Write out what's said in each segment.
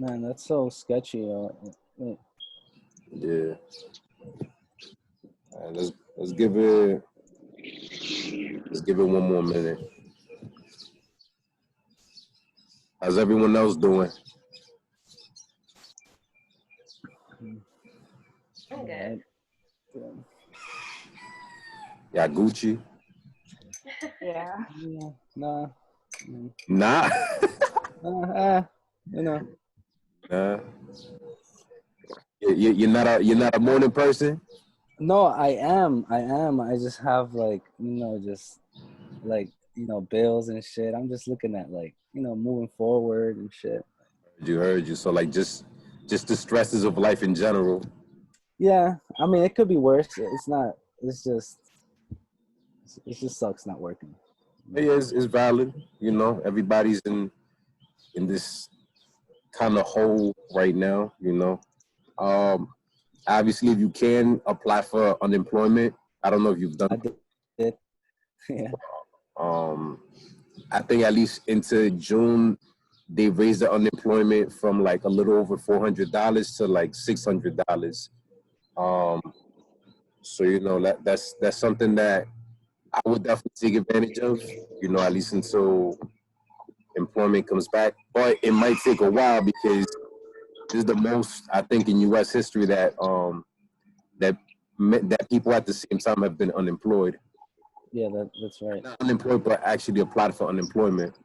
Man, that's so sketchy. Yeah. All right, let's give it one more minute. How's everyone else doing? I'm good. Yeah, Gucci. Yeah. Nah. Nah. You know. Nah. You're not a morning person? No, I am. I just have like, just like, bills and shit. I'm just looking at like, moving forward and shit. Heard you. So like just the stresses of life in general. Yeah, I mean, it could be worse. It's not. It's just. It just sucks not working. Yeah, it's valid. Everybody's in this kind of hole right now. Obviously, if you can apply for unemployment, I don't know if you've done. I did. Yeah. I think at least into June, they raised the unemployment from like a little over $400 to like $600. So that's something that I would definitely take advantage of. At least until employment comes back, but it might take a while because this is the most I think in U.S. history that that people at the same time have been unemployed. Yeah, that's right. Not unemployed, but actually applied for unemployment.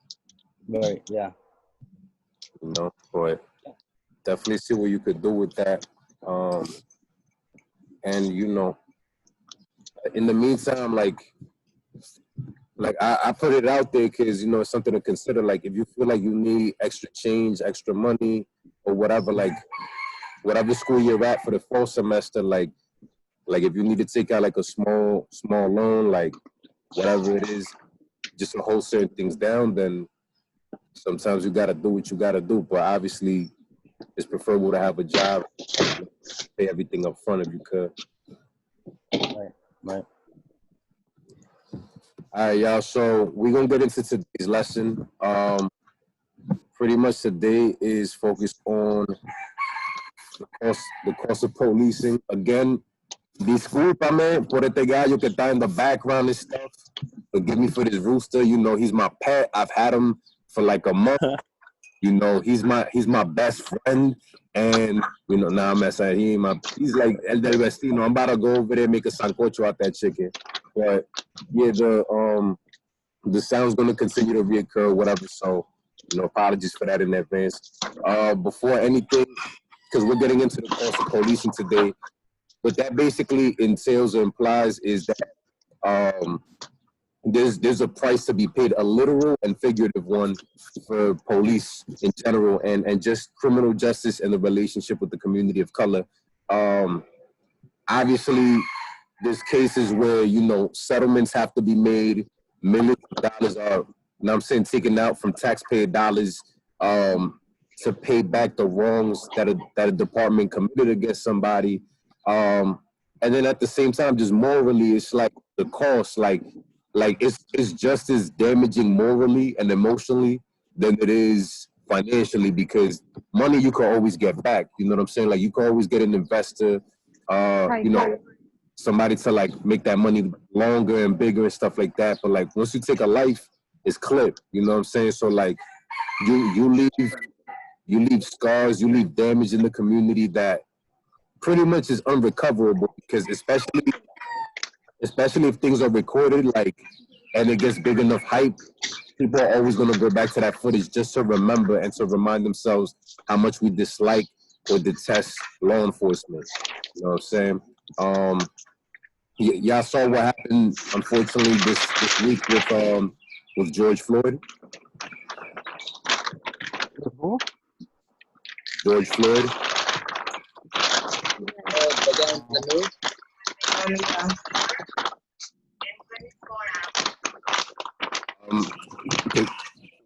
Right. Yeah. But definitely see what you could do with that. And in the meantime, like I put it out there because it's something to consider. Like if you feel like you need extra change, extra money, or whatever, like whatever school you're at for the fall semester, like if you need to take out like a small loan, like whatever it is, just to hold certain things down, then sometimes you gotta do what you gotta do. But obviously, it's preferable to have a job, pay everything up front if you could. Right. All right, y'all. So we're gonna get into today's lesson. Pretty much today is focused on the cost of policing. Again, discúlpame por este gallo que está in the background and stuff. Forgive me for this rooster. He's my pet. I've had him for like a month. He's my best friend. And now I'm messing. He's like el del vecino. I'm about to go over there and make a sancocho out that chicken. But yeah, the sound's gonna continue to reoccur, whatever. So, apologies for that in advance. Before anything, because we're getting into the cost of policing today, what that basically entails or implies is that there's a price to be paid, a literal and figurative one, for police in general and just criminal justice and the relationship with the community of color. Obviously, there's cases where settlements have to be made, millions of dollars are, taken out from taxpayer dollars to pay back the wrongs that a department committed against somebody. And then at the same time, just morally, it's like the cost, like it's just as damaging morally and emotionally than it is financially, because money you can always get back. You know what I'm saying? Like you can always get an investor, somebody to like make that money longer and bigger and stuff like that. But like once you take a life, it's clipped. You know what I'm saying? So like you leave scars, you leave damage in the community that pretty much is unrecoverable, because especially if things are recorded, like, and it gets big enough hype, people are always going to go back to that footage just to remember and to remind themselves how much we dislike or detest law enforcement. You know what I'm saying? Y'all saw what happened, unfortunately, this week with George Floyd. Who? George Floyd.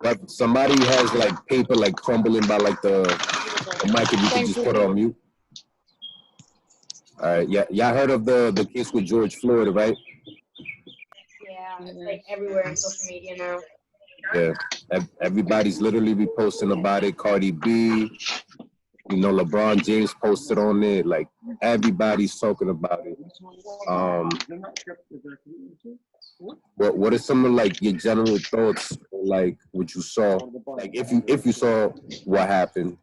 Like somebody has like paper like crumbling by like the mic, if you can just put it on mute. All right, yeah, y'all heard of the case with George Floyd, right? Yeah, it's like everywhere on social media now. Yeah, everybody's literally reposting about it. Cardi B, You know, LeBron James posted on it. Like, everybody's talking about it. What are some of like your general thoughts, like what you saw, like if you saw what happened?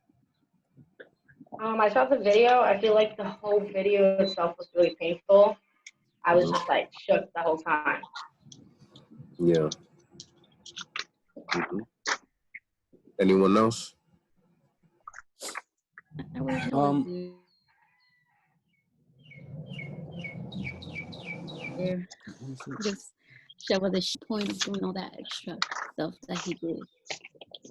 I saw the video. I feel like the whole video itself was really painful. I was just like shook the whole time. Yeah. Mm-hmm. Anyone else? I wish I was there. Just show the point of doing all that extra stuff that he did.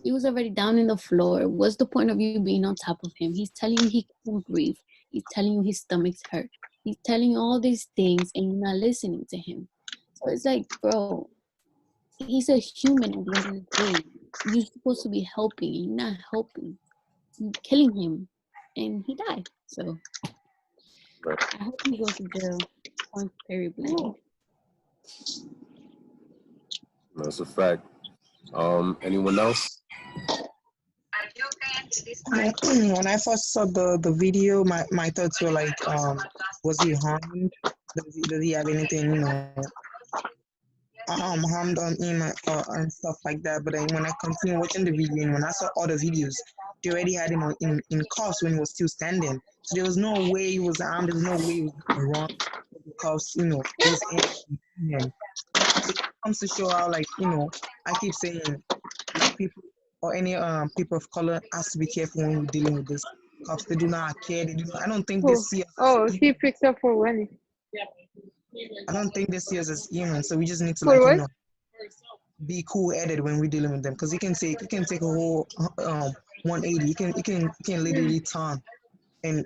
He was already down in the floor. What's the point of you being on top of him? He's telling you he can't breathe. He's telling you his stomach's hurt. He's telling you all these things and you're not listening to him. So it's like, bro, he's a human at the end of the day. You're supposed to be helping and you're not helping. You're killing him. And he died. So I hope he goes to jail. Point Perry Blank. That's a fact. Anyone else? When I first saw the video, my thoughts were like, was he harmed? Does he have anything, harmed on him and stuff like that? But then when I continued watching the video and when I saw other videos, they already had him in cuffs when he was still standing. So there was no way he was armed. There was no way he was wrong because, he was in him. So it comes to show how, like, I keep saying, people or any people of color has to be careful when we're dealing with this. Cops, they do not care. I don't think they see us. Oh, he picked up for Wendy. I don't think they see us as humans. So we just need to, For like, what? be cool-headed when we're dealing with them. Because it can take a whole 180. You can literally turn. And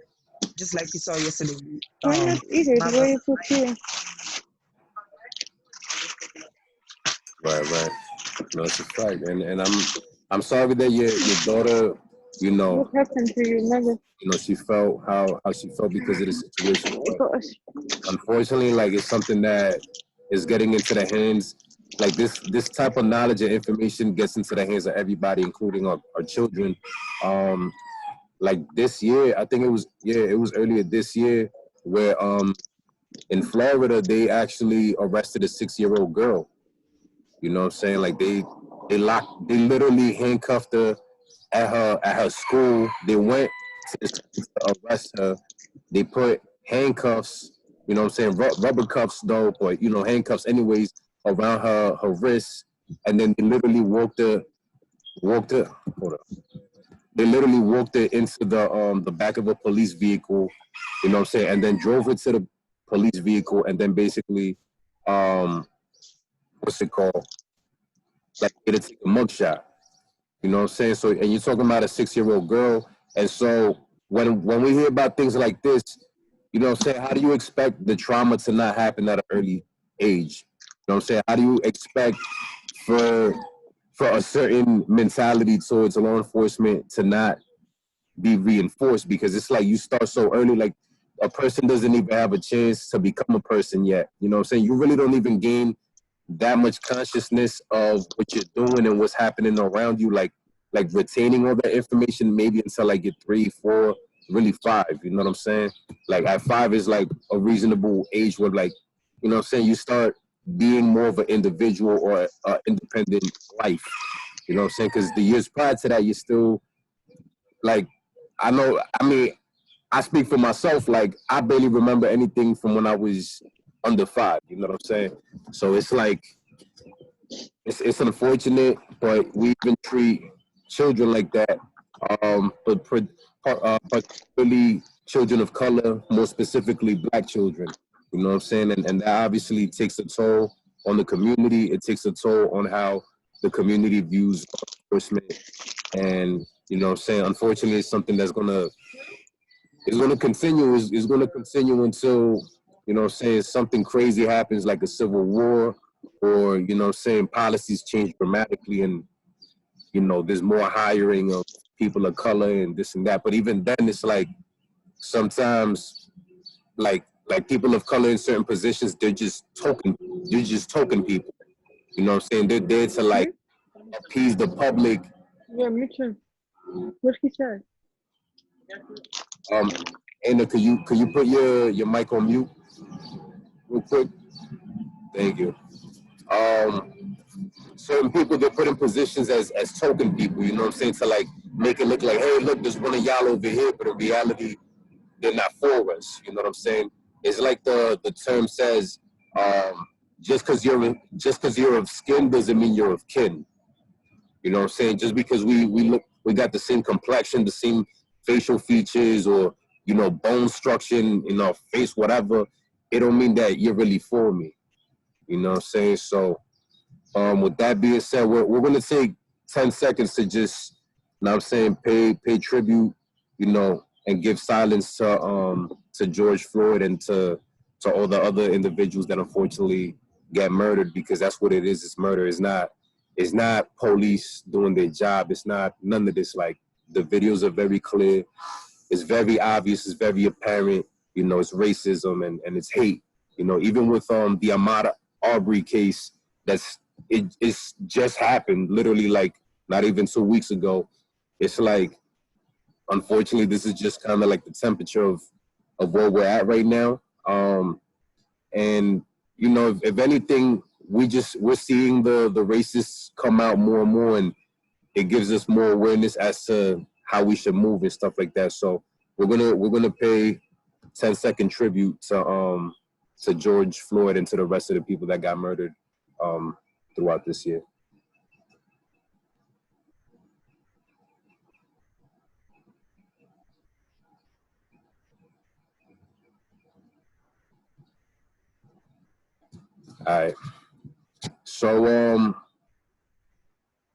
just like you saw yesterday. Why not eat it? Why you put here? Right. No, it's a fact. And I'm sorry that your daughter, What happened to you, mother? she felt how she felt because of the situation. But unfortunately, like, it's something that is getting into the hands, like this type of knowledge and information gets into the hands of everybody, including our children. Like this year, I think it was earlier this year where in Florida they actually arrested a 6-year-old girl. You know what I'm saying? Like they literally handcuffed her at her school. They went to arrest her. They put handcuffs, you know what I'm saying, rubber cuffs though, but handcuffs anyways around her wrists, and then they literally walked her. Hold up. They literally walked her into the back of a police vehicle, you know what I'm saying, and then drove her to the police vehicle, and then basically, what's it called? Like, get to take a mugshot. You know what I'm saying? So, and you're talking about a 6-year-old girl, and so when we hear about things like this, you know what I'm saying, how do you expect the trauma to not happen at an early age? You know what I'm saying? How do you expect for a certain mentality towards law enforcement to not be reinforced? Because it's like you start so early, like a person doesn't even have a chance to become a person yet. You know what I'm saying? You really don't even gain that much consciousness of what you're doing and what's happening around you, like retaining all that information maybe until like you're 3, 4, really 5. You know what I'm saying? Like at 5 is like a reasonable age where, like, you know what I'm saying, you start being more of an individual or an independent life. You know what I'm saying? Because the years prior to that, you're still like, I speak for myself. Like, I barely remember anything from when I was under 5. You know what I'm saying? So it's like, it's unfortunate, but we even treat children like that. But particularly children of color, more specifically Black children. You know what I'm saying? And that obviously takes a toll on the community. It takes a toll on how the community views law enforcement. And, you know what I'm saying, unfortunately, it's something that's gonna continue. It's gonna continue until, you know what I'm saying, something crazy happens like a civil war, or, you know what I'm saying, policies change dramatically and, you know, there's more hiring of people of color and this and that. But even then, it's like sometimes like people of color in certain positions, they're just token people. You know what I'm saying? They're there to like appease the public. Yeah, me too. What he said? Anna, could you put your mic on mute real quick? Thank you. Certain people, they're put in positions as token people, you know what I'm saying, to like make it look like, hey, look, there's one of y'all over here, but in reality, they're not for us. You know what I'm saying? It's like the term says, just because you're of skin doesn't mean you're of kin. You know what I'm saying? Just because we got the same complexion, the same facial features, or you know, bone structure in our face, whatever, it don't mean that you're really for me. You know what I'm saying? So with that being said, we're gonna take 10 seconds to just, you know what I'm saying, pay tribute, you know, and give silence to George Floyd and to all the other individuals that unfortunately get murdered, because that's what it is. It's murder. It's not police doing their job. It's not none of this. Like, the videos are very clear. It's very obvious. It's very apparent. You know, it's racism and it's hate. You know, even with the Ahmaud Arbery case, it's just happened literally like not even 2 weeks ago. It's like, unfortunately, this is just kind of like the temperature of where we're at right now. And you know, if anything, we're seeing the racists come out more and more, and it gives us more awareness as to how we should move and stuff like that. So we're gonna pay 10-second tribute to George Floyd and to the rest of the people that got murdered throughout this year. All right.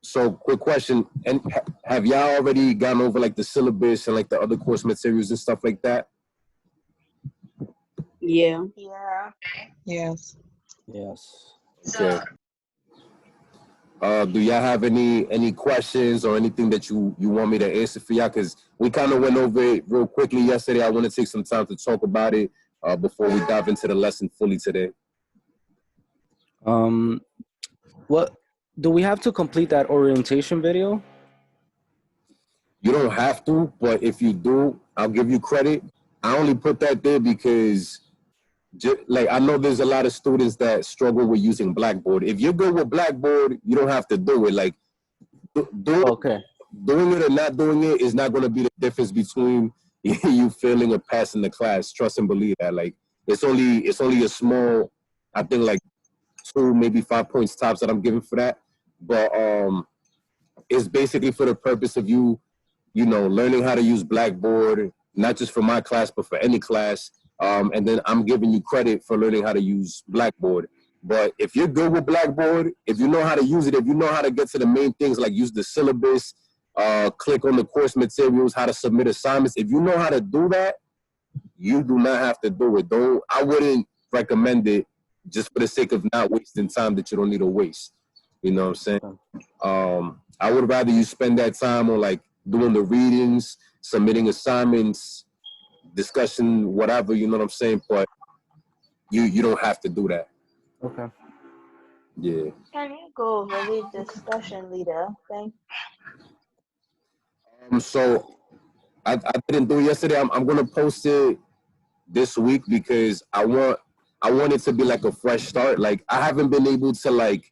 So quick question, and have y'all already gone over like the syllabus and like the other course materials and stuff like that? Yeah. Yeah. Yes. Yes. Okay. Do y'all have any questions or anything that you want me to answer for y'all? Because we kind of went over it real quickly yesterday. I want to take some time to talk about it before we dive into the lesson fully today. What do we have to complete that orientation video? You don't have to, but if you do, I'll give you credit. I only put that there because, like, I know there's a lot of students that struggle with using Blackboard. If you're good with Blackboard, you don't have to do it. Like, Okay. Doing it or not doing it is not going to be the difference between you failing or passing the class. Trust and believe that. Like, it's only a small, I think, like 2, maybe 5 points tops that I'm giving for that. But it's basically for the purpose of you know, learning how to use Blackboard, not just for my class, but for any class. And then I'm giving you credit for learning how to use Blackboard. But if you're good with Blackboard, if you know how to use it, if you know how to get to the main things, like use the syllabus, click on the course materials, how to submit assignments, if you know how to do that, you do not have to do it. I wouldn't recommend it just for the sake of not wasting time that you don't need to waste. You know what I'm saying? I would rather you spend that time on like doing the readings, submitting assignments, discussion, whatever, you know what I'm saying? But you don't have to do that. Okay. Yeah. Can you go over the discussion leader thing? So I didn't do it yesterday. I'm gonna post it this week because I want it to be like a fresh start. Like, I haven't been able to like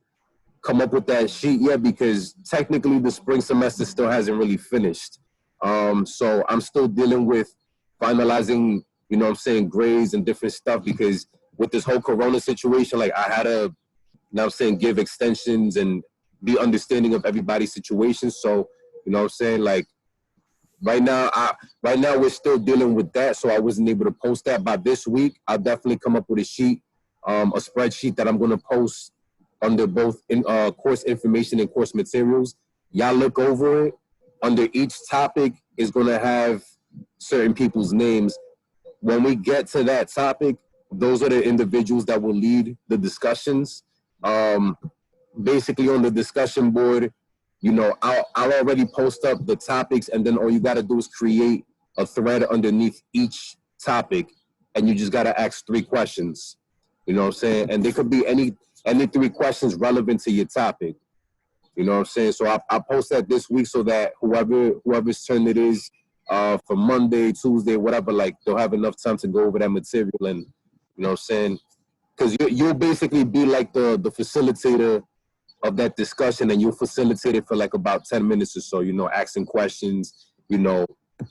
come up with that sheet yet because technically the spring semester still hasn't really finished. So I'm still dealing with finalizing, you know what I'm saying, grades and different stuff, because with this whole Corona situation, like, I had to, you know what I'm saying, give extensions and be understanding of everybody's situation. So, you know what I'm saying, like, right now we're still dealing with that, so I wasn't able to post that. By this week, I'll definitely come up with a sheet, a spreadsheet that I'm going to post under both course information and course materials. Y'all look over it. Under each topic is going to have certain people's names. When we get to that topic, those are the individuals that will lead the discussions. Basically, on the discussion board, you know, I'll already post up the topics, and then all you got to do is create a thread underneath each topic, and you just got to ask 3 questions. You know what I'm saying? And there could be any 3 questions relevant to your topic. You know what I'm saying? So I'll post that this week so that whoever's turn it is, for Monday, Tuesday, whatever, like they'll have enough time to go over that material and, you know what I'm saying? Because you'll basically be like the facilitator of that discussion, and you'll facilitate it for like about 10 minutes or so, you know, asking questions, you know,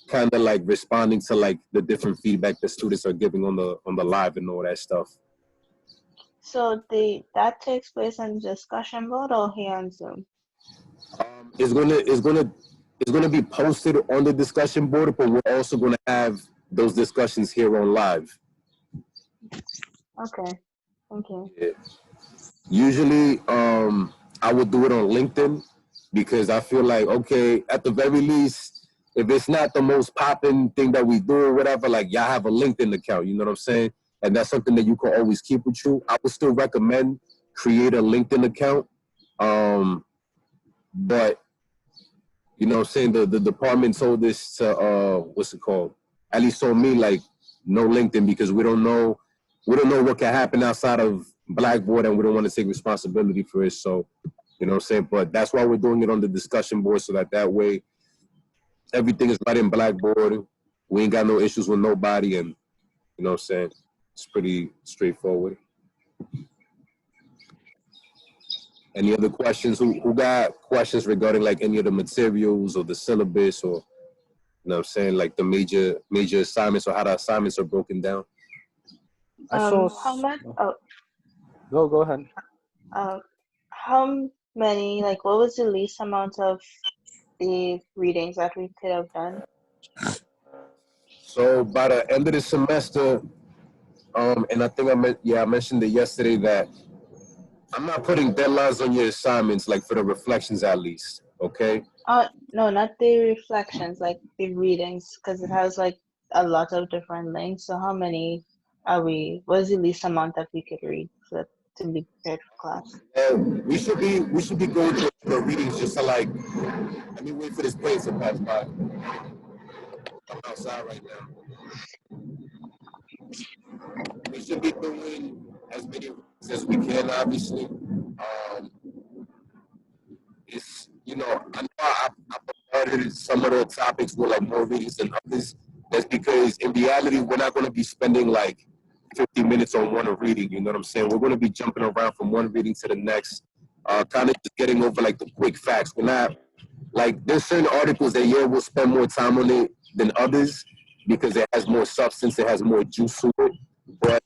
kind of like responding to like the different feedback that students are giving on the live and all that stuff. So that takes place on the discussion board or here on Zoom? It's gonna be posted on the discussion board, but we're also gonna have those discussions here on live. Okay, thank you. Yeah. Usually, I would do it on LinkedIn because I feel like, okay, at the very least, if it's not the most popping thing that we do or whatever, like y'all have a LinkedIn account, you know what I'm saying? And that's something that you can always keep with you. I would still recommend create a LinkedIn account. But, you know what I'm saying, the department told us to, what's it called? At least told me, like, no LinkedIn because we don't know what can happen outside of Blackboard and we don't want to take responsibility for it. So, you know what I'm saying? But that's why we're doing it on the discussion board so that way everything is right in Blackboard. We ain't got no issues with nobody and, you know what I'm saying? It's pretty straightforward. Any other questions? Who got questions regarding like any of the materials or the syllabus or, you know what I'm saying, like the major assignments or how the assignments are broken down? How much? Oh, Go ahead. how many? Like, what was the least amount of the readings that we could have done? So by the end of the semester, and I think I mentioned it yesterday that I'm not putting deadlines on your assignments, like for the reflections at least, okay? No, not the reflections, like the readings, because it has like a lot of different links. So how many what is the least amount that we could read to be prepared for class? We should be going through the readings just to like, let me wait for this plane to pass by. I'm outside right now. We should be doing as many readings as we can, obviously. It's, you know, I know I provided some of the topics with like more readings than others. That's because in reality, we're not going to be spending like 50 minutes on one reading, you know what I'm saying? We're going to be jumping around from one reading to the next, kind of just getting over like the quick facts. We're not, like, there's certain articles that, yeah, we'll spend more time on it than others because it has more substance, it has more juice to it. But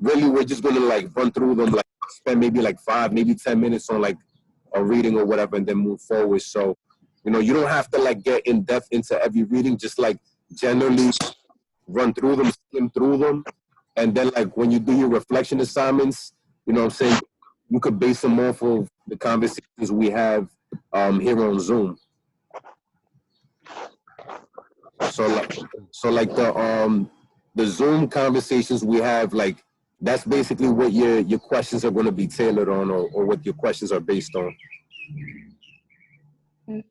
really, we're just going to like run through them, like spend maybe like 5, maybe 10 minutes on like a reading or whatever and then move forward. So, you know, you don't have to like get in depth into every reading, just like generally run through them, skim through them. And then like when you do your reflection assignments, you know what I'm saying, you could base them off of the conversations we have here on Zoom. So like the Zoom conversations we have, like that's basically what your questions are going to be tailored on or what your questions are based on.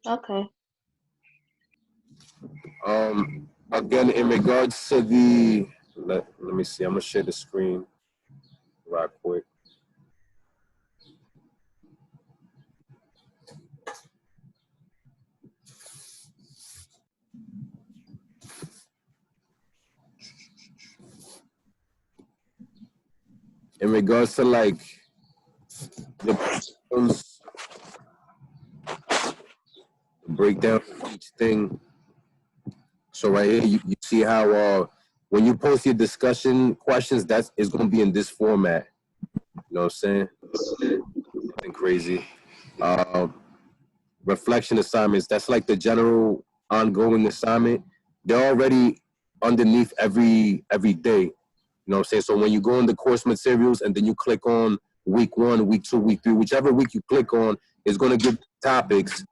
Okay. Again, in regards to the, let me see, I'm going to share the screen right quick. In regards to like the breakdown of each thing. So right here, you see how when you post your discussion questions, that is going to be in this format. You know what I'm saying? Nothing crazy. Reflection assignments, that's like the general ongoing assignment. They're already underneath every day. You know what I'm saying? So when you go in the course materials and then you click on week 1, week 2, week 3, whichever week you click on is going to give topics.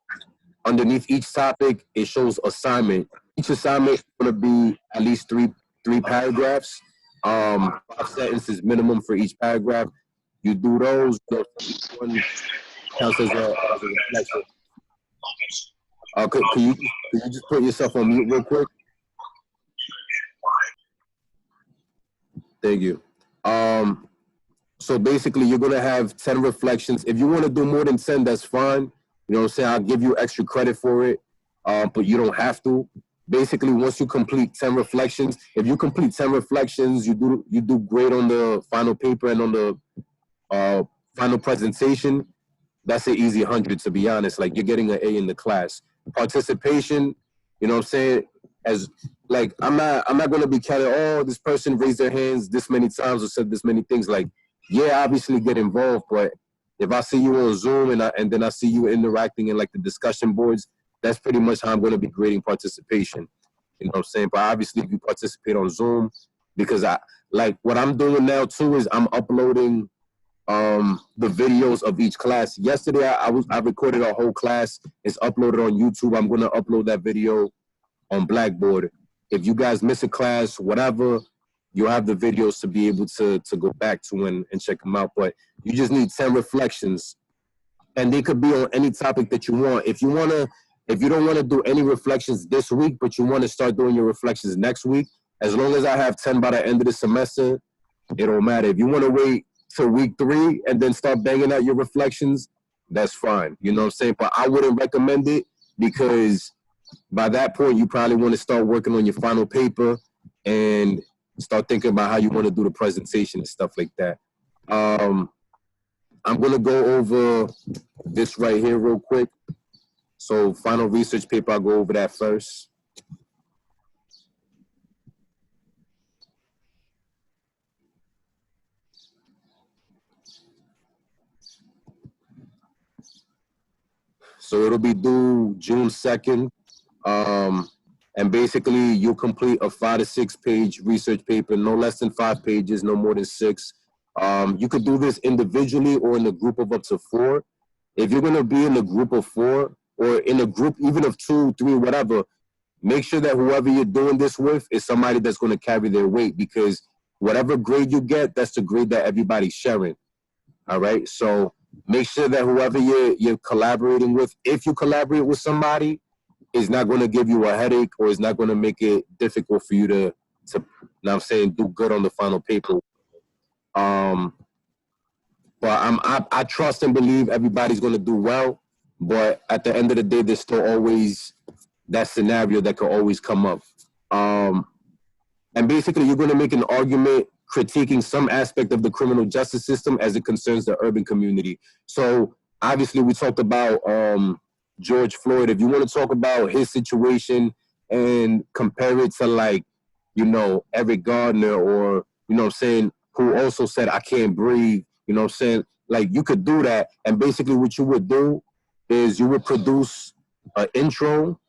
Underneath each topic, it shows assignment. Each assignment is going to be at least three paragraphs. 5 sentences minimum for each paragraph. You do those. One counts as a reflection. Can you just put yourself on mute real quick? Thank you. So basically, you're going to have 10 reflections. If you want to do more than 10, that's fine. You know what I'm saying? I'll give you extra credit for it, but you don't have to. basically once you complete 10 reflections, if you complete 10 reflections, you do great on the final paper and on the final presentation. That's an easy 100, to be honest. Like, you're getting an A in the class. Participation, you know what I'm saying? As like, I'm not gonna be counting, oh, this person raised their hands this many times or said this many things. Like, yeah, obviously get involved, but if I see you on Zoom and then I see you interacting in like the discussion boards, that's pretty much how I'm gonna be grading participation. You know what I'm saying? But obviously if you participate on Zoom, because what I'm doing now too is I'm uploading the videos of each class. Yesterday I recorded a whole class. It's uploaded on YouTube. I'm gonna upload that video on Blackboard. If you guys miss a class, whatever, you'll have the videos to be able to go back to and check them out. But you just need 10 reflections, and they could be on any topic that you want. If you don't want to do any reflections this week, but you want to start doing your reflections next week, as long as I have 10 by the end of the semester, it don't matter. If you want to wait till week 3 and then start banging out your reflections, that's fine. You know what I'm saying? But I wouldn't recommend it, because by that point, you probably want to start working on your final paper and start thinking about how you want to do the presentation and stuff like that. I'm going to go over this right here real quick. So final research paper, I'll go over that first. So it'll be due June 2nd. And basically you complete a 5 to 6 page research paper, no less than 5 pages, no more than 6. You could do this individually or in a group of up to 4. If you're gonna be in a group of 4 or in a group even of 2, 3, whatever, make sure that whoever you're doing this with is somebody that's gonna carry their weight, because whatever grade you get, that's the grade that everybody's sharing. All right, so make sure that whoever you're collaborating with, if you collaborate with somebody, is not going to give you a headache or is not going to make it difficult for you to now I'm saying, do good on the final paper. But I trust and believe everybody's going to do well. But at the end of the day, there's still always that scenario that could always come up. And basically, you're going to make an argument critiquing some aspect of the criminal justice system as it concerns the urban community. So obviously, we talked about George Floyd. If you want to talk about his situation and compare it to, like, you know, Eric Gardner, or, you know what I'm saying, who also said, I can't breathe, you know what I'm saying? Like, you could do that. And basically what you would do is you would produce an intro.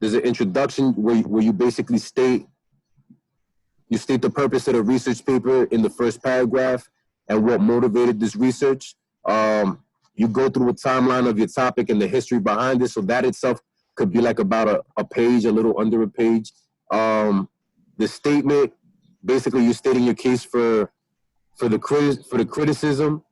There's an introduction where you basically state the purpose of the research paper in the first paragraph and what motivated this research. You go through a timeline of your topic and the history behind it. So that itself could be like about a page, a little under a page. The statement, basically you're stating your case for the criticism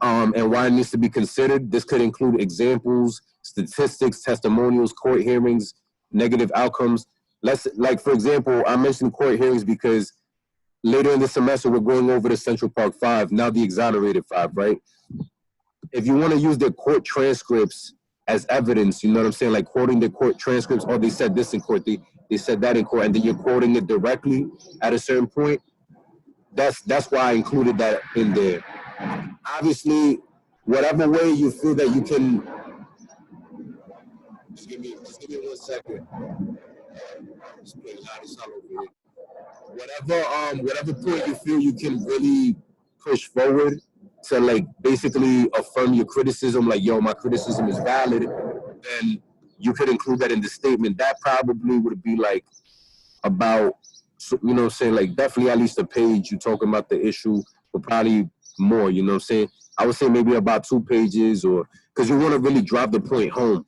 and why it needs to be considered. This could include examples, statistics, testimonials, court hearings, negative outcomes. Like, for example, I mentioned court hearings because later in the semester, we're going over the Central Park 5, now the exonerated 5, right? If you want to use their court transcripts as evidence, you know what I'm saying? Like quoting the court transcripts, oh, they said this in court, they said that in court, and then you're quoting it directly at a certain point. That's why I included that in there. Obviously, whatever way you feel that you can, just give me 1 second. Whatever point you feel you can really push forward to, like, basically affirm your criticism, like, yo, my criticism is valid, then you could include that in the statement. That probably would be like about, you know what I'm saying, like definitely at least a page. You talking about the issue, but probably more, you know what I'm saying? I would say maybe about 2 pages, or because you want to really drive the point home.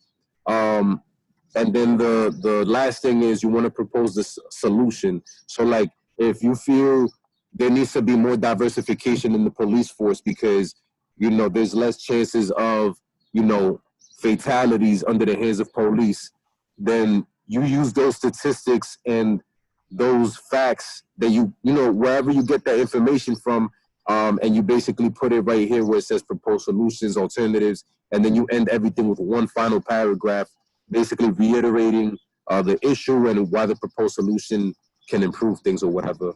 And then the last thing is you want to propose this solution. So, like, if you feel there needs to be more diversification in the police force because, you know, there's less chances of, you know, fatalities under the hands of police, then you use those statistics and those facts that you know, wherever you get that information from, and you basically put it right here where it says propose solutions, alternatives, and then you end everything with one final paragraph, basically reiterating the issue and why the proposed solution can improve things or whatever.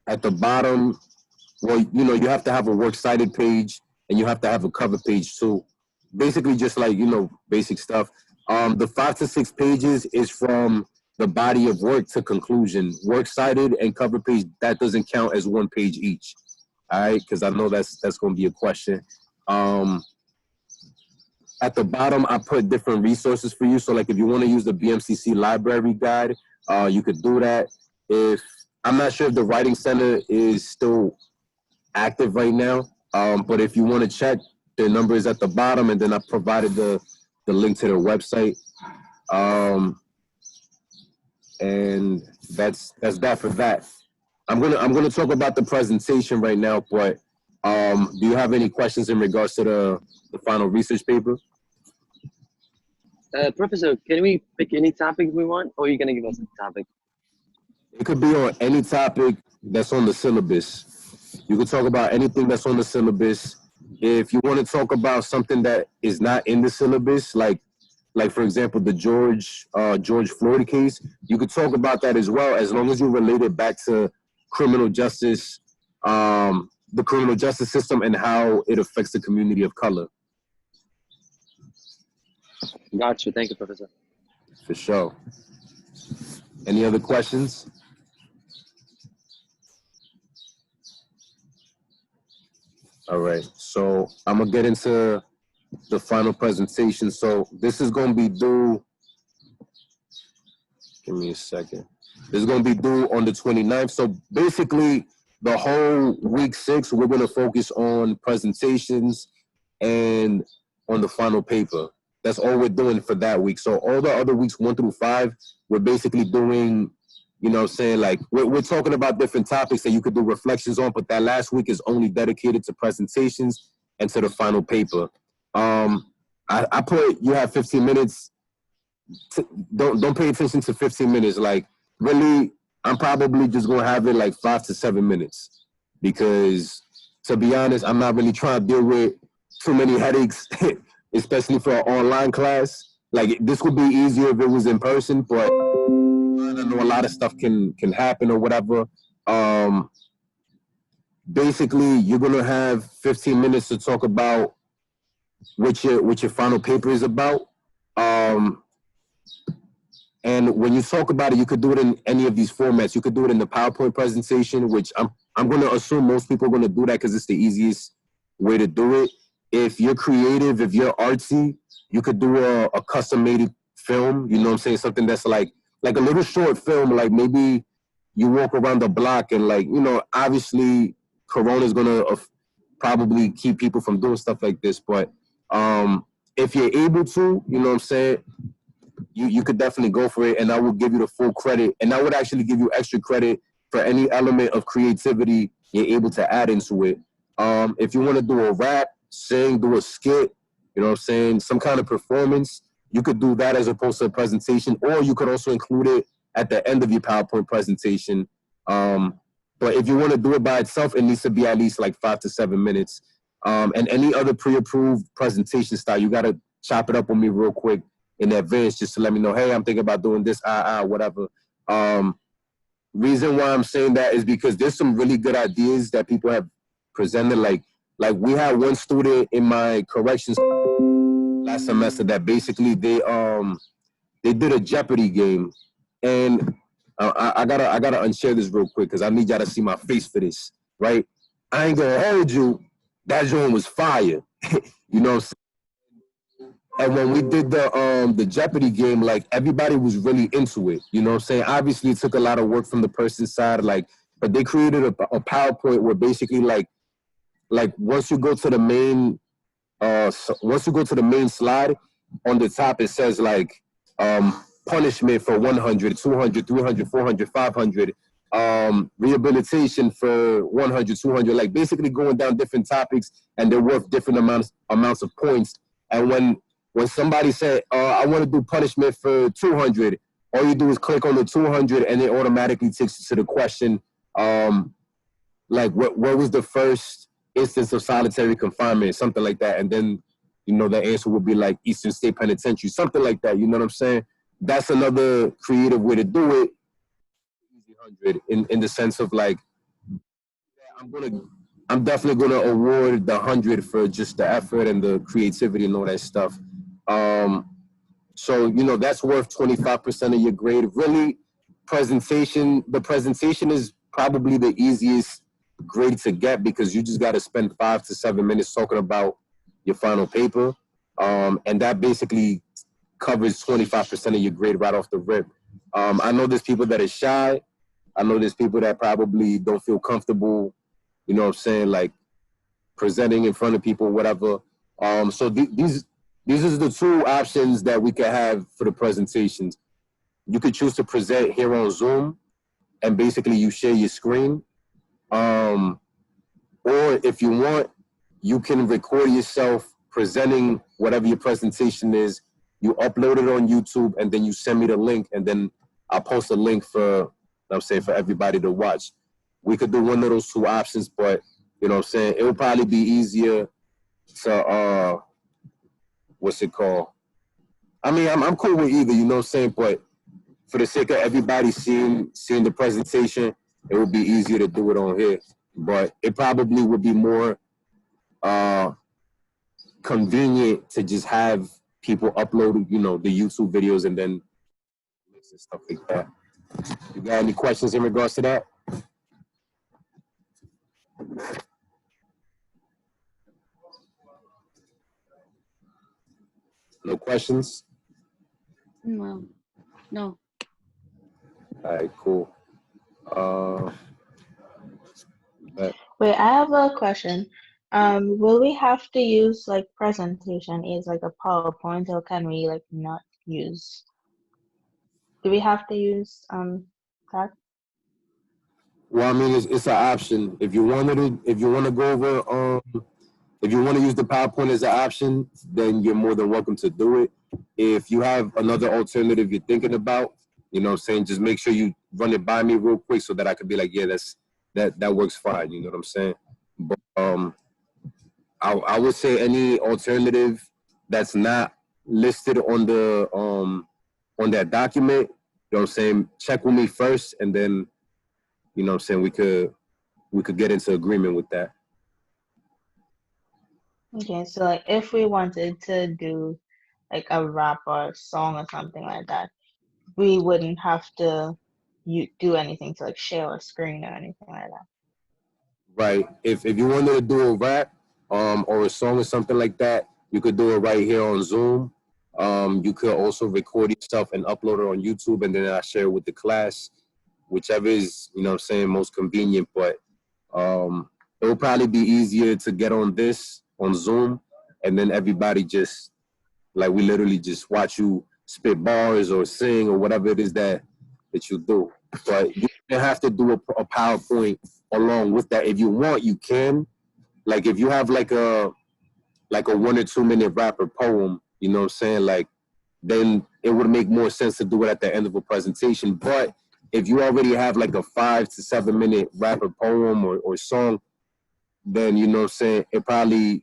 At the bottom, well, you know, you have to have a works cited page and you have to have a cover page too. Basically just like, you know, basic stuff. The 5 to 6 pages is from the body of work to conclusion. Works cited and cover page, that doesn't count as 1 page each. All right, because I know that's going to be a question. At the bottom, I put different resources for you. So like if you want to use the BMCC library guide, you could do that. I'm not sure if the Writing Center is still active right now, but if you want to check, their number is at the bottom, and then I provided the link to their website. And that's that for that. I'm gonna talk about the presentation right now, but do you have any questions in regards to the final research paper? Professor, can we pick any topic we want, or are you gonna give us a topic? It could be on any topic that's on the syllabus. You could talk about anything that's on the syllabus. If you want to talk about something that is not in the syllabus, like for example, the George Floyd case, you could talk about that as well, as long as you relate it back to criminal justice, the criminal justice system and how it affects the community of color. Gotcha. Thank you, Professor. For sure. Any other questions? All right, so I'm gonna get into the final presentation. So this is gonna be due, give me a second. This is gonna be due on the 29th. So basically the whole week 6, we're gonna focus on presentations and on the final paper. That's all we're doing for that week. So all the other weeks 1 through 5, we're basically doing, you know what I'm saying, like we're talking about different topics that you could do reflections on, but that last week is only dedicated to presentations and to the final paper. I put, you have 15 minutes. Don't pay attention to 15 minutes. Like really, I'm probably just gonna have it like 5 to 7 minutes, because to be honest, I'm not really trying to deal with too many headaches, especially for an online class. Like this would be easier if it was in person, but I know a lot of stuff can happen or whatever. Basically, you're gonna have 15 minutes to talk about what your final paper is about. And when you talk about it, you could do it in any of these formats. You could do it in the PowerPoint presentation, which I'm gonna assume most people are gonna do that because it's the easiest way to do it. If you're creative, if you're artsy, you could do a custom-made film. You know what I'm saying? Something that's like a little short film, like maybe you walk around the block and like, you know, obviously Corona is gonna probably keep people from doing stuff like this. But if you're able to, you know what I'm saying, you could definitely go for it, and I will give you the full credit. And I would actually give you extra credit for any element of creativity you're able to add into it. If you want to do a rap, sing, do a skit, you know what I'm saying, some kind of performance, you could do that as opposed to a presentation, or you could also include it at the end of your PowerPoint presentation. But if you want to do it by itself, it needs to be at least like 5 to 7 minutes. And any other pre-approved presentation style, you got to chop it up with me real quick in advance just to let me know, hey, I'm thinking about doing this, whatever. Reason why I'm saying that is because there's some really good ideas that people have presented. Like we had one student in my corrections last semester that basically they did a Jeopardy game, and I gotta unshare this real quick because I need y'all to see my face for this, right? I ain't gonna hold you, that joint was fire. You know what I'm saying? And when we did the Jeopardy game, like everybody was really into it. You know what I'm saying? Obviously it took a lot of work from the person's side, like, but they created a PowerPoint where basically like once you go to the main slide, on the top it says like punishment for 100, 200, 300, 400, 500, rehabilitation for 100, 200, like basically going down different topics, and they're worth different amounts of points. And when somebody said, I want to do punishment for 200, all you do is click on the 200 and it automatically takes you to the question, like what was the first instance of solitary confinement, something like that. And then you know, the answer would be like Eastern State Penitentiary, something like that. You know what I'm saying? That's another creative way to do it. Easy 100 in the sense of like, I'm definitely gonna award the 100 for just the effort and the creativity and all that stuff. So you know that's worth 25% of your grade. Really, the presentation is probably the easiest grade to get because you just got to spend 5 to 7 minutes talking about your final paper, and that basically covers 25% of your grade right off the rip. I know there's people that are shy. I know there's people that probably don't feel comfortable, you know what I'm saying, like presenting in front of people, whatever. So these are the two options that we could have for the presentations. You could choose to present here on Zoom, and basically you share your screen. Or if you want, you can record yourself presenting whatever your presentation is. You upload it on YouTube, and then you send me the link, and then I'll post a link for everybody to watch. We could do one of those two options, but you know what I'm saying, it would probably be easier to what's it called? I mean, I'm cool with either, you know what I'm saying, but for the sake of everybody seeing the presentation, it would be easier to do it on here. But it probably would be more convenient to just have people upload, you know, the YouTube videos and then stuff like that. You got any questions in regards to that? No questions? No. No. All right, cool. Wait, I have a question. Will we have to use like presentation is like a PowerPoint, or can we like not use? Do we have to use that? Well, I mean, it's an option. If you want to go over, if you want to use the PowerPoint as an option, then you're more than welcome to do it. If you have another alternative you're thinking about, you know what I'm saying, just make sure you run it by me real quick so that I could be like, yeah, that works fine. You know what I'm saying? But I would say any alternative that's not listed on the on that document, you know what I'm saying, check with me first, and then, you know what I'm saying, we could get into agreement with that. Okay, so like if we wanted to do like a rap or a song or something like that, we wouldn't have to do anything to like share a screen or anything like that. Right. If you wanted to do a rap or a song or something like that, you could do it right here on Zoom. You could also record yourself and upload it on YouTube, and then I share it with the class, whichever is, you know what I'm saying, most convenient. But it will probably be easier to get on this on Zoom, and then everybody just, like, we literally just watch you spit bars or sing or whatever it is that you do. But you don't have to do a PowerPoint along with that. If you want, you can. Like, if you have like a 1 or 2 minute rap or poem, you know what I'm saying, like, then it would make more sense to do it at the end of a presentation. But if you already have like a 5 to 7 minute rap or poem or song, then, you know what I'm saying, it probably,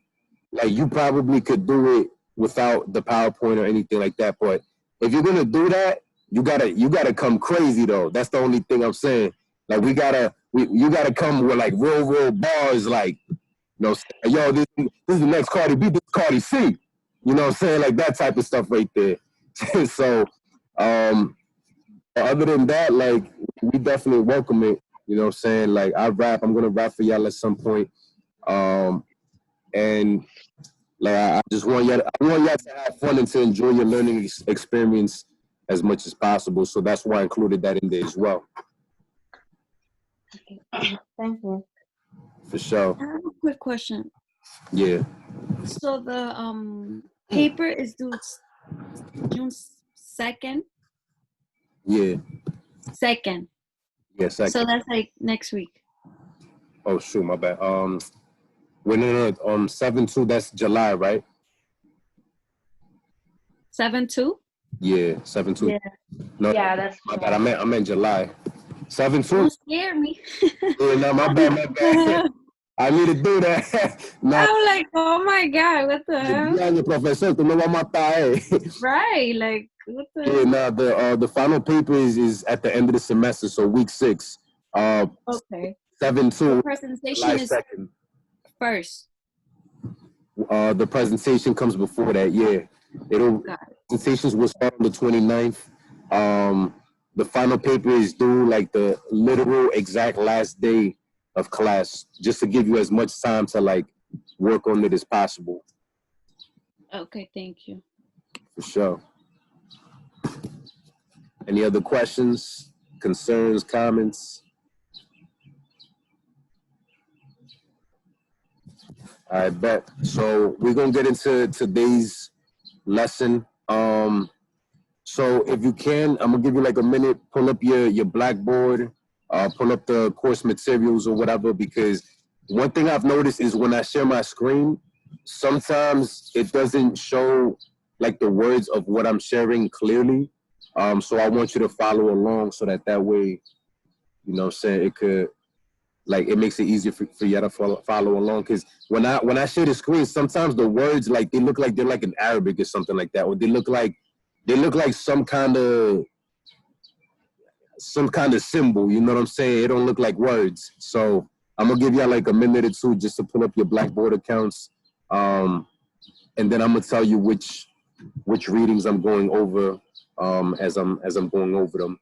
like, you probably could do it without the PowerPoint or anything like that. But if you're gonna do that, you gotta come crazy though. That's the only thing I'm saying. Like, you gotta come with like real bars, like, you know, yo, this is the next Cardi B, this is Cardi C. You know what I'm saying? Like, that type of stuff right there. So other than that, like, we definitely welcome it. You know what I'm saying? Like, I'm gonna rap for y'all at some point. And like, I want y'all to have fun and to enjoy your learning experience as much as possible. So that's why I included that in there as well. Thank you. For sure. I have a quick question. Yeah. So the paper is due June 2nd? Yeah. 2nd. Yeah, 2nd. So that's like next week. Oh shoot, my bad. When 7/2, that's July, right? 7/2? Yeah, 7/2. Yeah. No, Yeah, that's my bad. I meant July. 7/2. Don't scare me. Yeah, no, my bad. I need to do that. Nah, I'm like, oh my God, what the hell? diablo, professor, tú me vas a matar, eh. Right, like, what the Yeah, hell? nah, the final paper is at the end of the semester, so week 6. Okay. 7-2, The presentation July is 2nd. first. The presentation comes before that, yeah. Presentations will start on the 29th. The final paper is due like the literal exact last day of class, just to give you as much time to like work on it as possible. Okay, thank you. For sure. Any other questions, concerns, comments? I bet. So we're gonna get into today's lesson. So if you can, I'm gonna give you like a minute, pull up your Blackboard, pull up the course materials or whatever, because one thing I've noticed is when I share my screen, sometimes it doesn't show like the words of what I'm sharing clearly. So I want you to follow along so that way, you know what I'm saying, it could, like, it makes it easier for you to follow along. Because when I share the screen, sometimes the words, like, they look like they're like in Arabic or something like that, or they look like some kind of symbol, you know what I'm saying? It don't look like words. So I'm gonna give y'all like a minute or two just to pull up your Blackboard accounts, and then I'm gonna tell you which readings I'm going over as I'm going over them.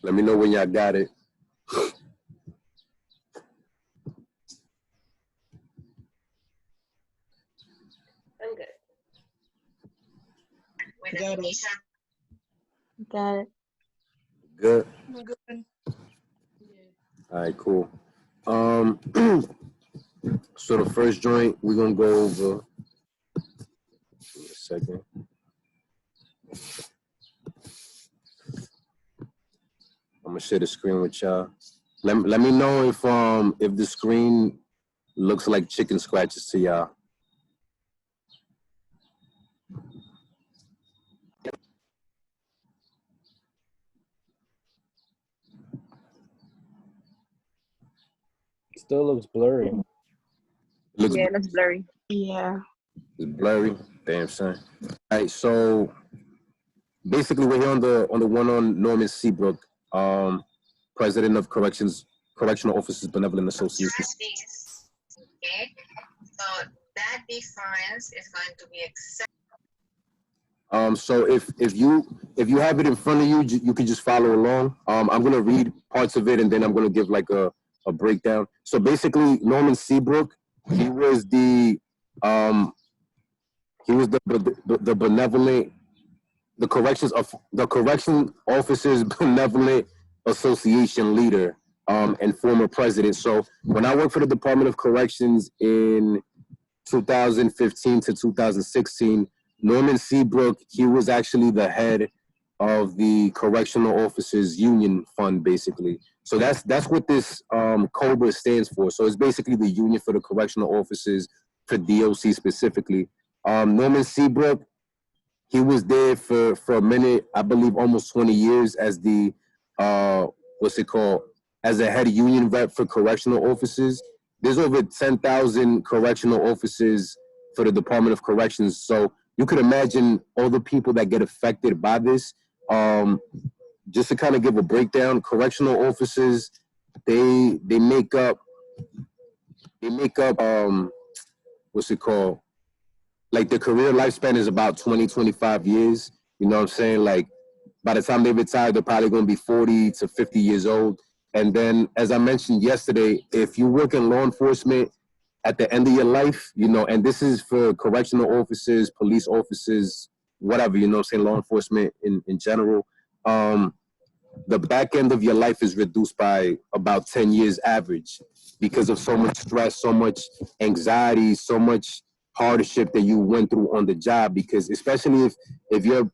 Let me know when y'all got it. I'm good. Got it. Got it. Good. I'm good. All right, cool. So the first joint we're gonna go over. Give me a second. I'm gonna share the screen with y'all. Let me know if the screen looks like chicken scratches to y'all. Still looks blurry. It looks Yeah, that's blurry. Yeah. it's blurry. Damn son. All right, so basically we're here on the one on Norman Seabrook, president of Correctional Officers Benevolent Association. Okay, so that difference is going to be accepted. So if you have it in front of you, you can just follow along. I'm gonna read parts of it and then I'm gonna give like a breakdown. So basically, Norman Seabrook, he was the benevolent, the correction officers benevolent association leader, and former president. So when I worked for the Department of Corrections in 2015 to 2016, Norman Seabrook, he was actually the head of the Correctional Officers Union Fund, basically. So that's what this COBRA stands for. So it's basically the union for the correctional officers for DOC specifically. Norman Seabrook, he was there for a minute, I believe almost 20 years as the, as a head union rep for correctional officers. There's over 10,000 correctional officers for the Department of Corrections. So you could imagine all the people that get affected by this. Just to kind of give a breakdown, correctional officers, they make up like the career lifespan is about 20-25 years. You know what I'm saying? Like by the time they retire, they're probably going to be 40 to 50 years old. And then, as I mentioned yesterday, if you work in law enforcement, at the end of your life, you know, and this is for correctional officers, police officers, whatever, you know, say law enforcement in general. The back end of your life is reduced by about 10 years average because of so much stress, so much anxiety, so much hardship that you went through on the job. Because especially if you're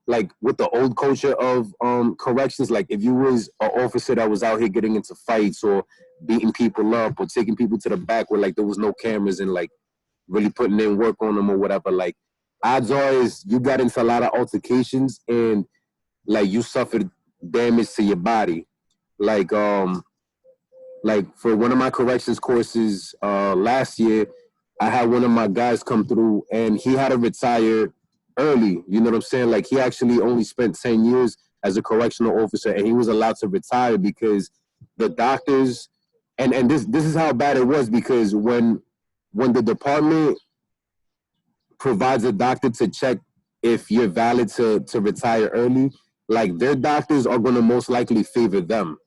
like with the old culture of corrections, like if you was an officer that was out here getting into fights or beating people up or taking people to the back where like there was no cameras and like really putting in work on them or whatever, like odds are is you got into a lot of altercations and like you suffered damage to your body. Like for one of my corrections courses last year, I had one of my guys come through and he had to retire early. You know what I'm saying? Like he actually only spent 10 years as a correctional officer and he was allowed to retire because the doctors, and this is how bad it was, because when the department provides a doctor to check if you're valid to retire early, like their doctors are going to most likely favor them.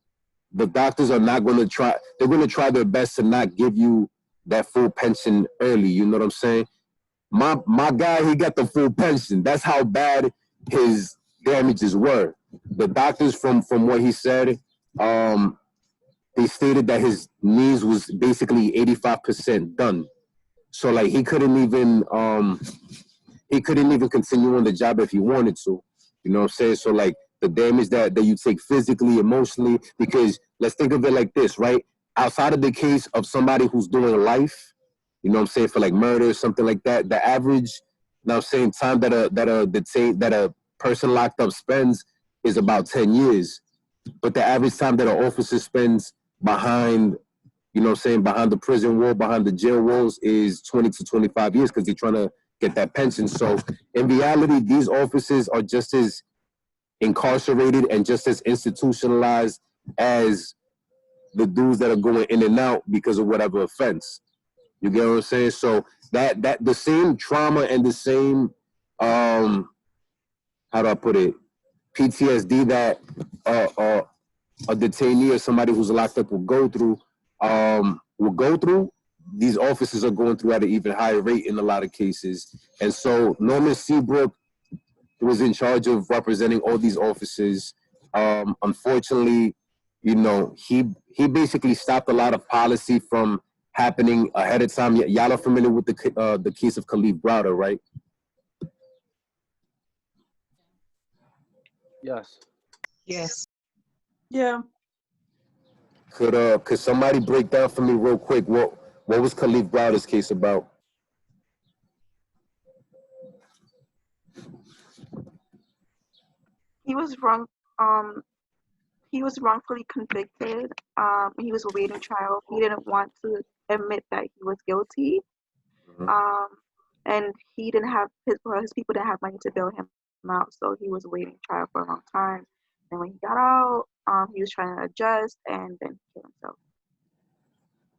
The doctors are not going to try, they're going to try their best to not give you that full pension early. You know what I'm saying? My guy, he got the full pension. That's how bad his damages were. The doctors, from what he said, they stated that his knees was basically 85% done. So like he couldn't even continue on the job if he wanted to. You know what I'm saying? So like the damage that you take physically, emotionally, because let's think of it like this, right? Outside of the case of somebody who's doing life, you know what I'm saying, for like murder or something like that, the average, you know what I'm saying, time that a person locked up spends is about 10 years. But the average time that an officer spends behind, you know what I'm saying, behind the prison wall, behind the jail walls is 20 to 25 years because they're trying to get that pension. So in reality, these officers are just as incarcerated and just as institutionalized as the dudes that are going in and out because of whatever offense. You get what I'm saying? So that the same trauma and the same how do I put it, PTSD that a detainee or somebody who's locked up will go through, these officers are going through at an even higher rate in a lot of cases. And so Norman Seabrook was in charge of representing all these officers. Unfortunately, you know, he basically stopped a lot of policy from happening ahead of time. Y'all are familiar with the case of Kalief Browder, right? Yes. Yes. Yeah. Could somebody break down for me real quick what was Kalief Browder's case about? He was wrongfully convicted. He was awaiting trial. He didn't want to admit that he was guilty. And he didn't have his people didn't have money to bail him out, so he was awaiting trial for a long time. And when he got out, he was trying to adjust and then kill himself.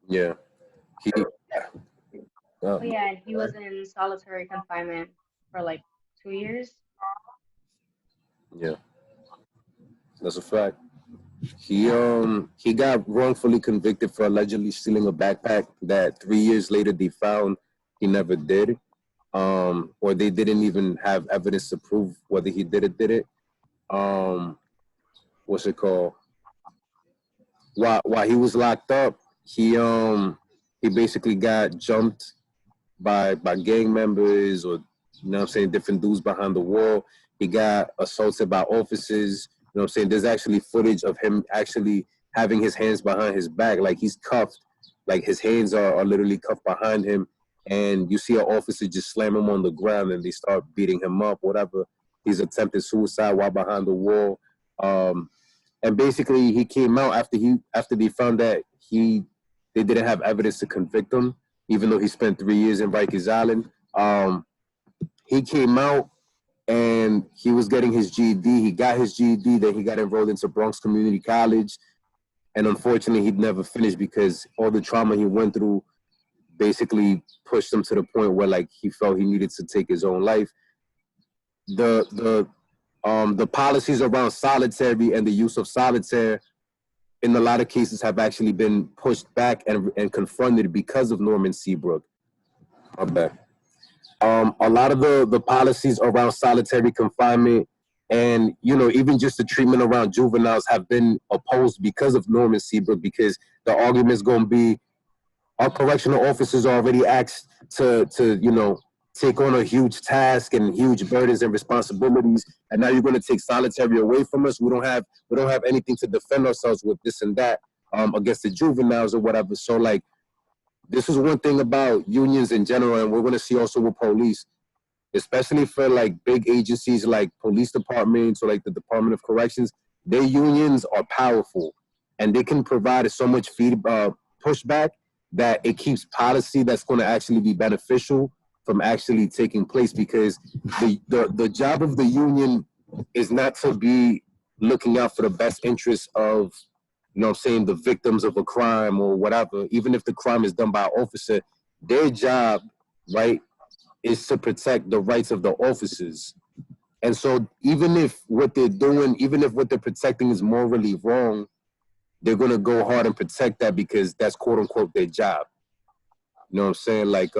Yeah. Oh yeah, he was in solitary confinement for like 2 years. Yeah, that's a fact. He got wrongfully convicted for allegedly stealing a backpack that 3 years later they found he never did, or they didn't even have evidence to prove whether he did it. What's it called? While he was locked up, he basically got jumped by gang members, or you know what I'm saying, different dudes behind the wall. He got assaulted by officers. You know what I'm saying? There's actually footage of him actually having his hands behind his back, like he's cuffed, like his hands are literally cuffed behind him. And you see an officer just slam him on the ground and they start beating him up, whatever. He's attempted suicide while behind the wall. And basically he came out after they found that they didn't have evidence to convict him, even though he spent 3 years in Rikers Island. He came out and he was getting his GED. He got his GED, then he got enrolled into Bronx Community College. And unfortunately, he'd never finished because all the trauma he went through basically pushed him to the point where like he felt he needed to take his own life. The policies around solitary and the use of solitaire in a lot of cases have actually been pushed back and confronted because of Norman Seabrook. Okay. A lot of the policies around solitary confinement and, even just the treatment around juveniles have been opposed because of Norman Seabrook, because the argument is going to be our correctional officers are already asked to take on a huge task and huge burdens and responsibilities, and now you're going to take solitary away from us. We don't have anything to defend ourselves with, this and that, against the juveniles or whatever. So like, this is one thing about unions in general, and we're going to see also with police, especially for like big agencies like police departments or like the Department of Corrections. Their unions are powerful, and they can provide so much pushback that it keeps policy that's going to actually be beneficial from actually taking place, because the job of the union is not to be looking out for the best interests of, the victims of a crime or whatever. Even if the crime is done by an officer, their job, right, is to protect the rights of the officers. And so even if what they're doing, even if what they're protecting is morally wrong, they're going to go hard and protect that because that's quote unquote their job. You know what I'm saying? Like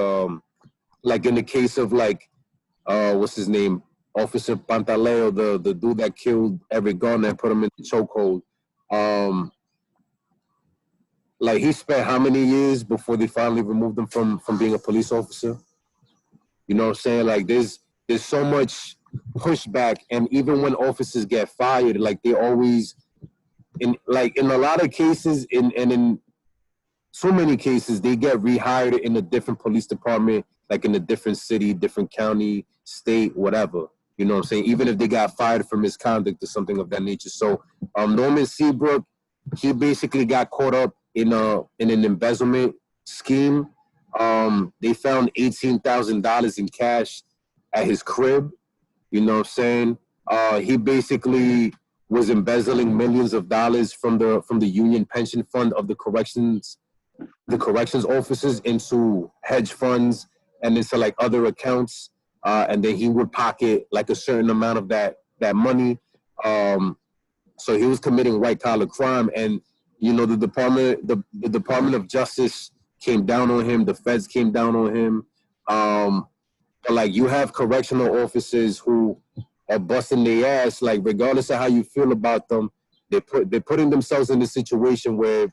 in the case of what's his name? Officer Pantaleo, the dude that killed Eric Garner and put him in the chokehold. Like he spent how many years before they finally removed him from being a police officer? You know what I'm saying? Like there's so much pushback, and even when officers get fired, like they always, in a lot of cases, in so many cases, they get rehired in a different police department, like in a different city, different county, state, whatever. You know what I'm saying? Even if they got fired for misconduct or something of that nature. So Norman Seabrook, he basically got caught up in an embezzlement scheme. They found $18,000 in cash at his crib. You know what I'm saying? He basically was embezzling millions of dollars from the union pension fund of the corrections officers into hedge funds and into like other accounts, and then he would pocket like a certain amount of that money. So he was committing white collar crime, and the Department of Justice came down on him. The feds came down on him. But like, you have correctional officers who are busting their ass, like regardless of how you feel about them, they're putting themselves in a situation where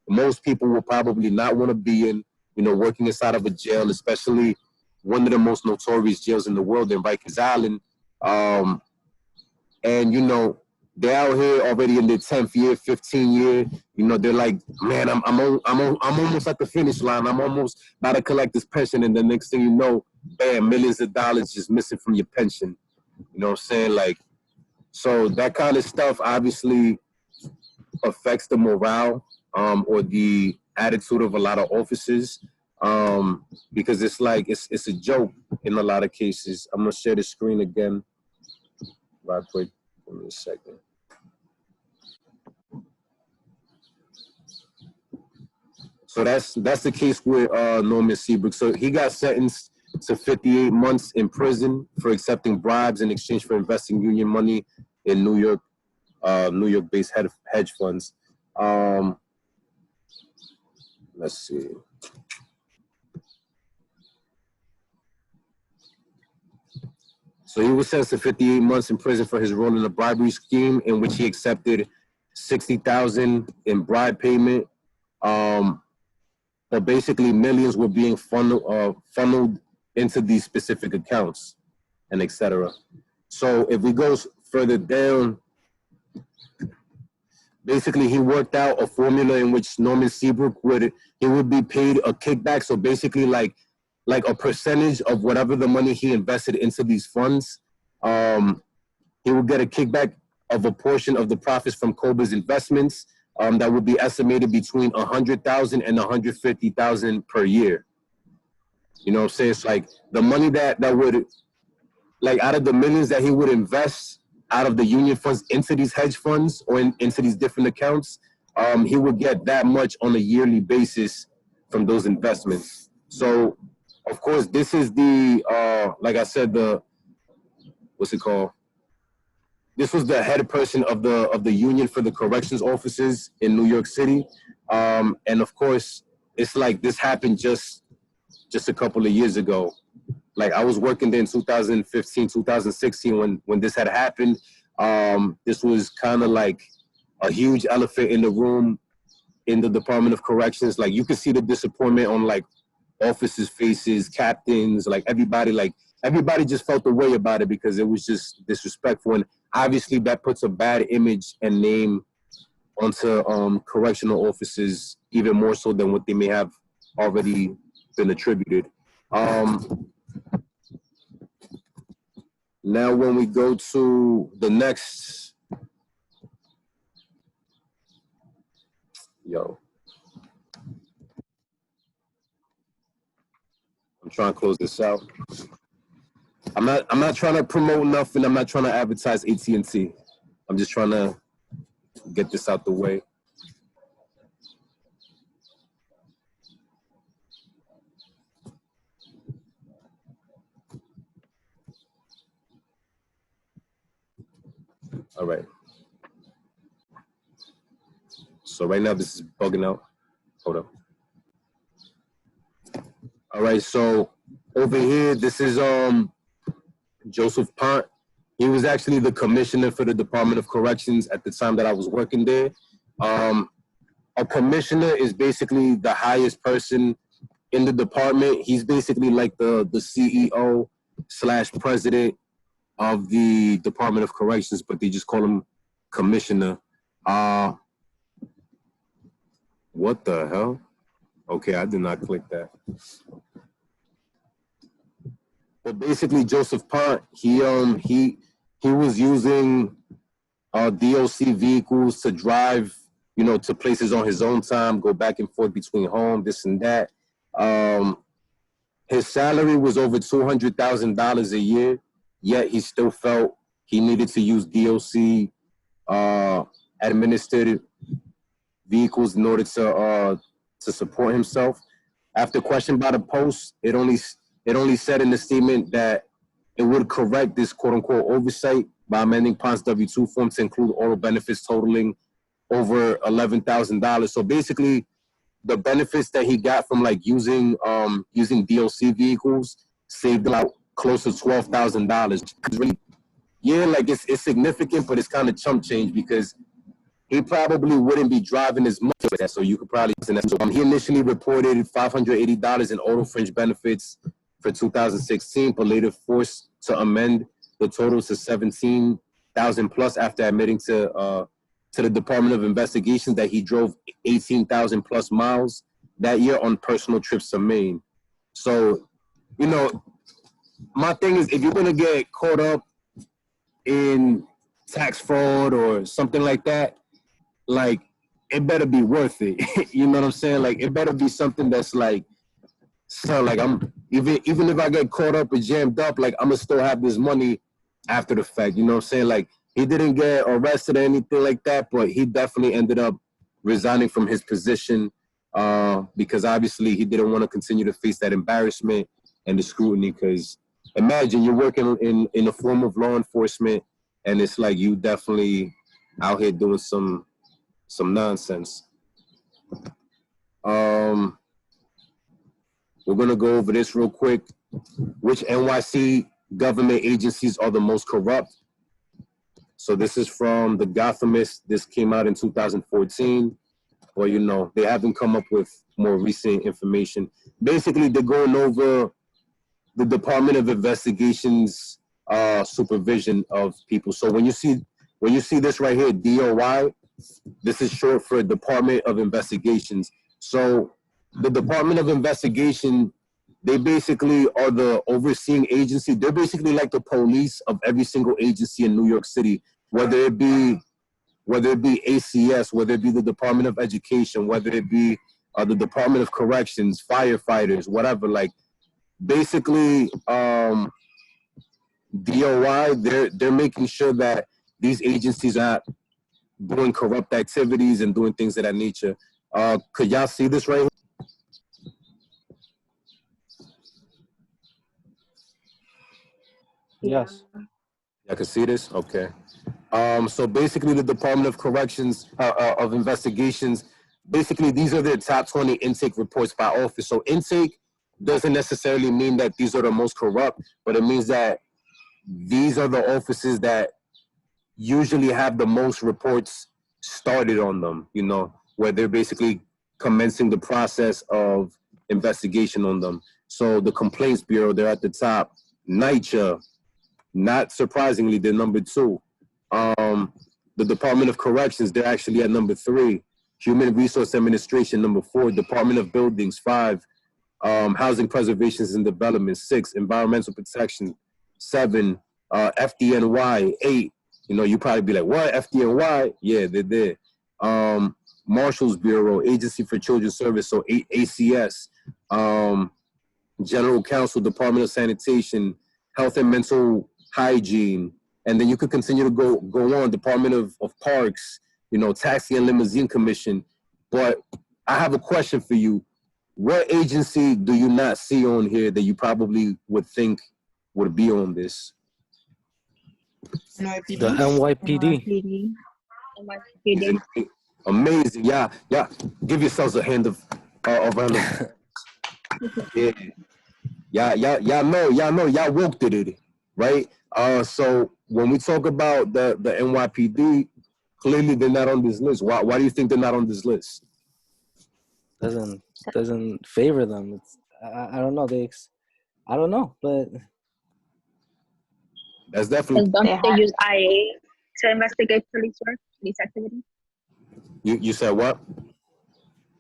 most people will probably not want to be in, working inside of a jail, especially one of the most notorious jails in the world in Rikers Island. And they're out here already in their 10th year, 15th year. They're like, man, I'm almost at the finish line. I'm almost about to collect this pension, and the next thing you know, bam, millions of dollars just missing from your pension. You know what I'm saying? Like, so that kind of stuff obviously affects the morale or the attitude of a lot of officers, because it's like it's a joke in a lot of cases. I'm gonna share the screen again right quick. Give me a second. So that's the case with Norman Seabrook. So he got sentenced to 58 months in prison for accepting bribes in exchange for investing union money in New York-based hedge funds. Let's see. So he was sentenced to 58 months in prison for his role in a bribery scheme in which he accepted $60,000 in bribe payment. But basically, millions were being funneled into these specific accounts, and etc. So if we go further down, basically he worked out a formula in which Norman Seabrook would be paid a kickback. So basically, like a percentage of whatever the money he invested into these funds, he would get a kickback of a portion of the profits from Koba's investments. That would be estimated between $100,000 and $150,000 per year. You know what I'm saying? It's like the money that would, like, out of the millions that he would invest out of the union funds into these hedge funds or into these different accounts, he would get that much on a yearly basis from those investments. So, of course, this is the, like I said, what's it called? this was the head person of the union for the corrections officers in New York City. And of course, it's like this happened just a couple of years ago. Like I was working there in 2015, 2016 when this had happened. This was kind of like a huge elephant in the room in the Department of Corrections. Like you could see the disappointment on like officers' faces, captains, like everybody just felt the way about it because it was just disrespectful. And obviously that puts a bad image and name onto correctional officers even more so than what they may have already been attributed. Now when we go to the next, I'm trying to close this out. I'm not trying to promote nothing. I'm not trying to advertise AT&T. I'm just trying to get this out the way. All right. So right now this is bugging out. Hold up. All right, so over here, this is Joseph Pont. He was actually the commissioner for the Department of Corrections at the time that I was working there. A commissioner is basically the highest person in the department. He's basically like the CEO / president of the Department of Corrections, but they just call him commissioner. What the hell? Okay, I did not click that. But basically, Joseph Pont, he was using DOC vehicles to drive, you know, to places on his own time, go back and forth between home, this and that. His salary was over $200,000 a year, yet he still felt he needed to use DOC administered vehicles in order to support himself. After questioned by the Post, it only said in the statement that it would correct this quote-unquote oversight by amending Pont's W-2 form to include all benefits totaling over $11,000. So basically, the benefits that he got from like using DOC vehicles saved about close to $12,000. Yeah, like it's significant, but it's kind of chump change because he probably wouldn't be driving as much as that. So you could probably he initially reported $580 in auto fringe benefits for 2016, but later forced to amend the total to $17,000 plus after admitting to the Department of Investigations that he drove 18,000 plus miles that year on personal trips to Maine. So, you know, my thing is, if you're gonna get caught up in tax fraud or something like that, like it better be worth it. You know what I'm saying? Like it better be something that's like, so like I'm even if I get caught up and jammed up, like I'm gonna still have this money after the fact. You know what I'm saying? Like he didn't get arrested or anything like that, but he definitely ended up resigning from his position because obviously he didn't want to continue to face that embarrassment and the scrutiny. Because imagine you're working in a form of law enforcement and it's like you definitely out here doing some nonsense. We're gonna go over this real quick. Which NYC government agencies are the most corrupt? So this is from the Gothamist. This came out in 2014. Well, you know, they haven't come up with more recent information. Basically, they're going over the Department of Investigations supervision of people. So when you see this right here, DOI, this is short for Department of Investigations. So the Department of Investigation, they basically are the overseeing agency. They're basically like the police of every single agency in New York City, whether it be ACS, whether it be the Department of Education, whether it be the Department of Corrections, firefighters, whatever. Like basically, DOI, they're making sure that these agencies are not doing corrupt activities and doing things of that nature. Could y'all see this right here? Yes. I can see this? Okay. So basically, the Department of Corrections of Investigations, basically these are their top 20 intake reports by office. So intake doesn't necessarily mean that these are the most corrupt, but it means that these are the offices that usually have the most reports started on them, you know, where they're basically commencing the process of investigation on them. So the Complaints Bureau, they're at the top. NYCHA, not surprisingly, they're number 2. The Department of Corrections, they're actually at number 3. Human Resource Administration, number 4. Department of Buildings, 5. Housing Preservation and Development, 6. Environmental Protection, 7. FDNY, 8. You know, you probably be like, what, FDNY? Yeah, they're there. Marshals Bureau, Agency for Children's Service, so ACS. General Counsel, Department of Sanitation, Health and Mental Hygiene, and then you could continue to go on, Department of Parks, you know, Taxi and Limousine Commission. But I have a question for you. What agency do you not see on here that you probably would think would be on this? NYPD. The NYPD. NYPD. Amazing. Yeah. Give yourselves a hand of yeah. Y'all know, y'all woke it, right? So when we talk about the NYPD, clearly they're not on this list. Why do you think they're not on this list? Doesn't favor them. It's I don't know. I don't know, but that's definitely. Don't they use IA to investigate police work, police activity? You said what?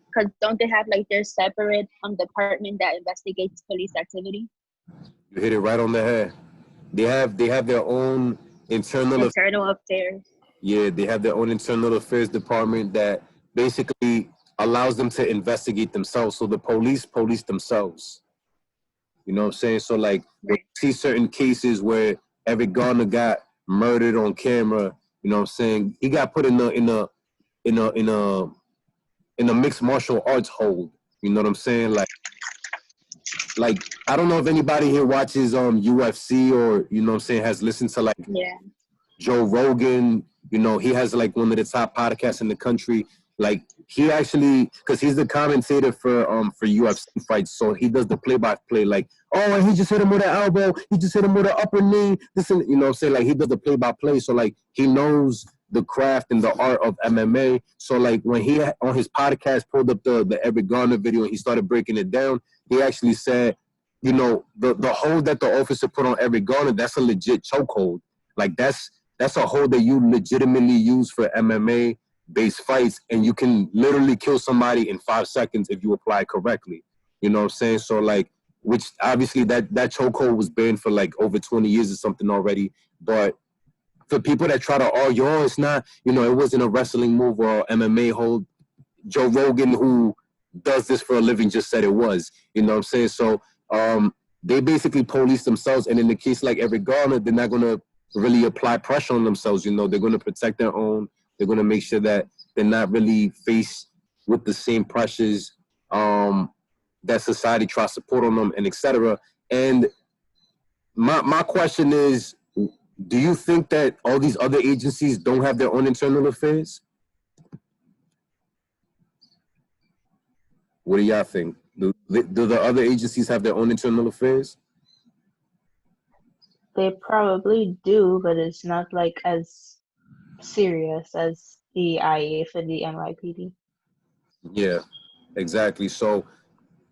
Because don't they have like their separate department that investigates police activity? You hit it right on the head. They have their own internal affairs. Yeah, they have their own internal affairs department that basically allows them to investigate themselves. So the police themselves. You know what I'm saying? So like when you see certain cases where Eric Garner got murdered on camera, you know what I'm saying? He got put in a mixed martial arts hold. You know what I'm saying? Like I don't know if anybody here watches UFC or, you know what I'm saying, has listened to Joe Rogan. You know, he has like one of the top podcasts in the country. Like he actually, because he's the commentator for UFC fights, so he does the play-by-play. Like, oh, he just hit him with an elbow, he just hit him with an upper knee. This, and you know what I'm saying? Like he does the play-by-play, so like he knows the craft and the art of MMA. So like when he on his podcast pulled up the Eric Garner video and he started breaking it down, he actually said, you know, the hold that the officer put on Eric Garner, that's a legit chokehold. Like that's a hold that you legitimately use for MMA-based fights, and you can literally kill somebody in 5 seconds if you apply correctly. You know what I'm saying? So like, which obviously that chokehold was banned for like over 20 years or something already. But for people that try to argue, oh, it's not, you know, it wasn't a wrestling move or MMA hold, Joe Rogan, who does this for a living, just said it was. You know what I'm saying? So they basically police themselves, and in the case like Eric Garner, they're not going to really apply pressure on themselves. You know, they're going to protect their own. They're going to make sure that they're not really faced with the same pressures that society tries to put on them, and etc. And my question is, do you think that all these other agencies don't have their own internal affairs? What do y'all think? Do the other agencies have their own internal affairs? They probably do, but it's not like as serious as the IA for the NYPD. Yeah, exactly. So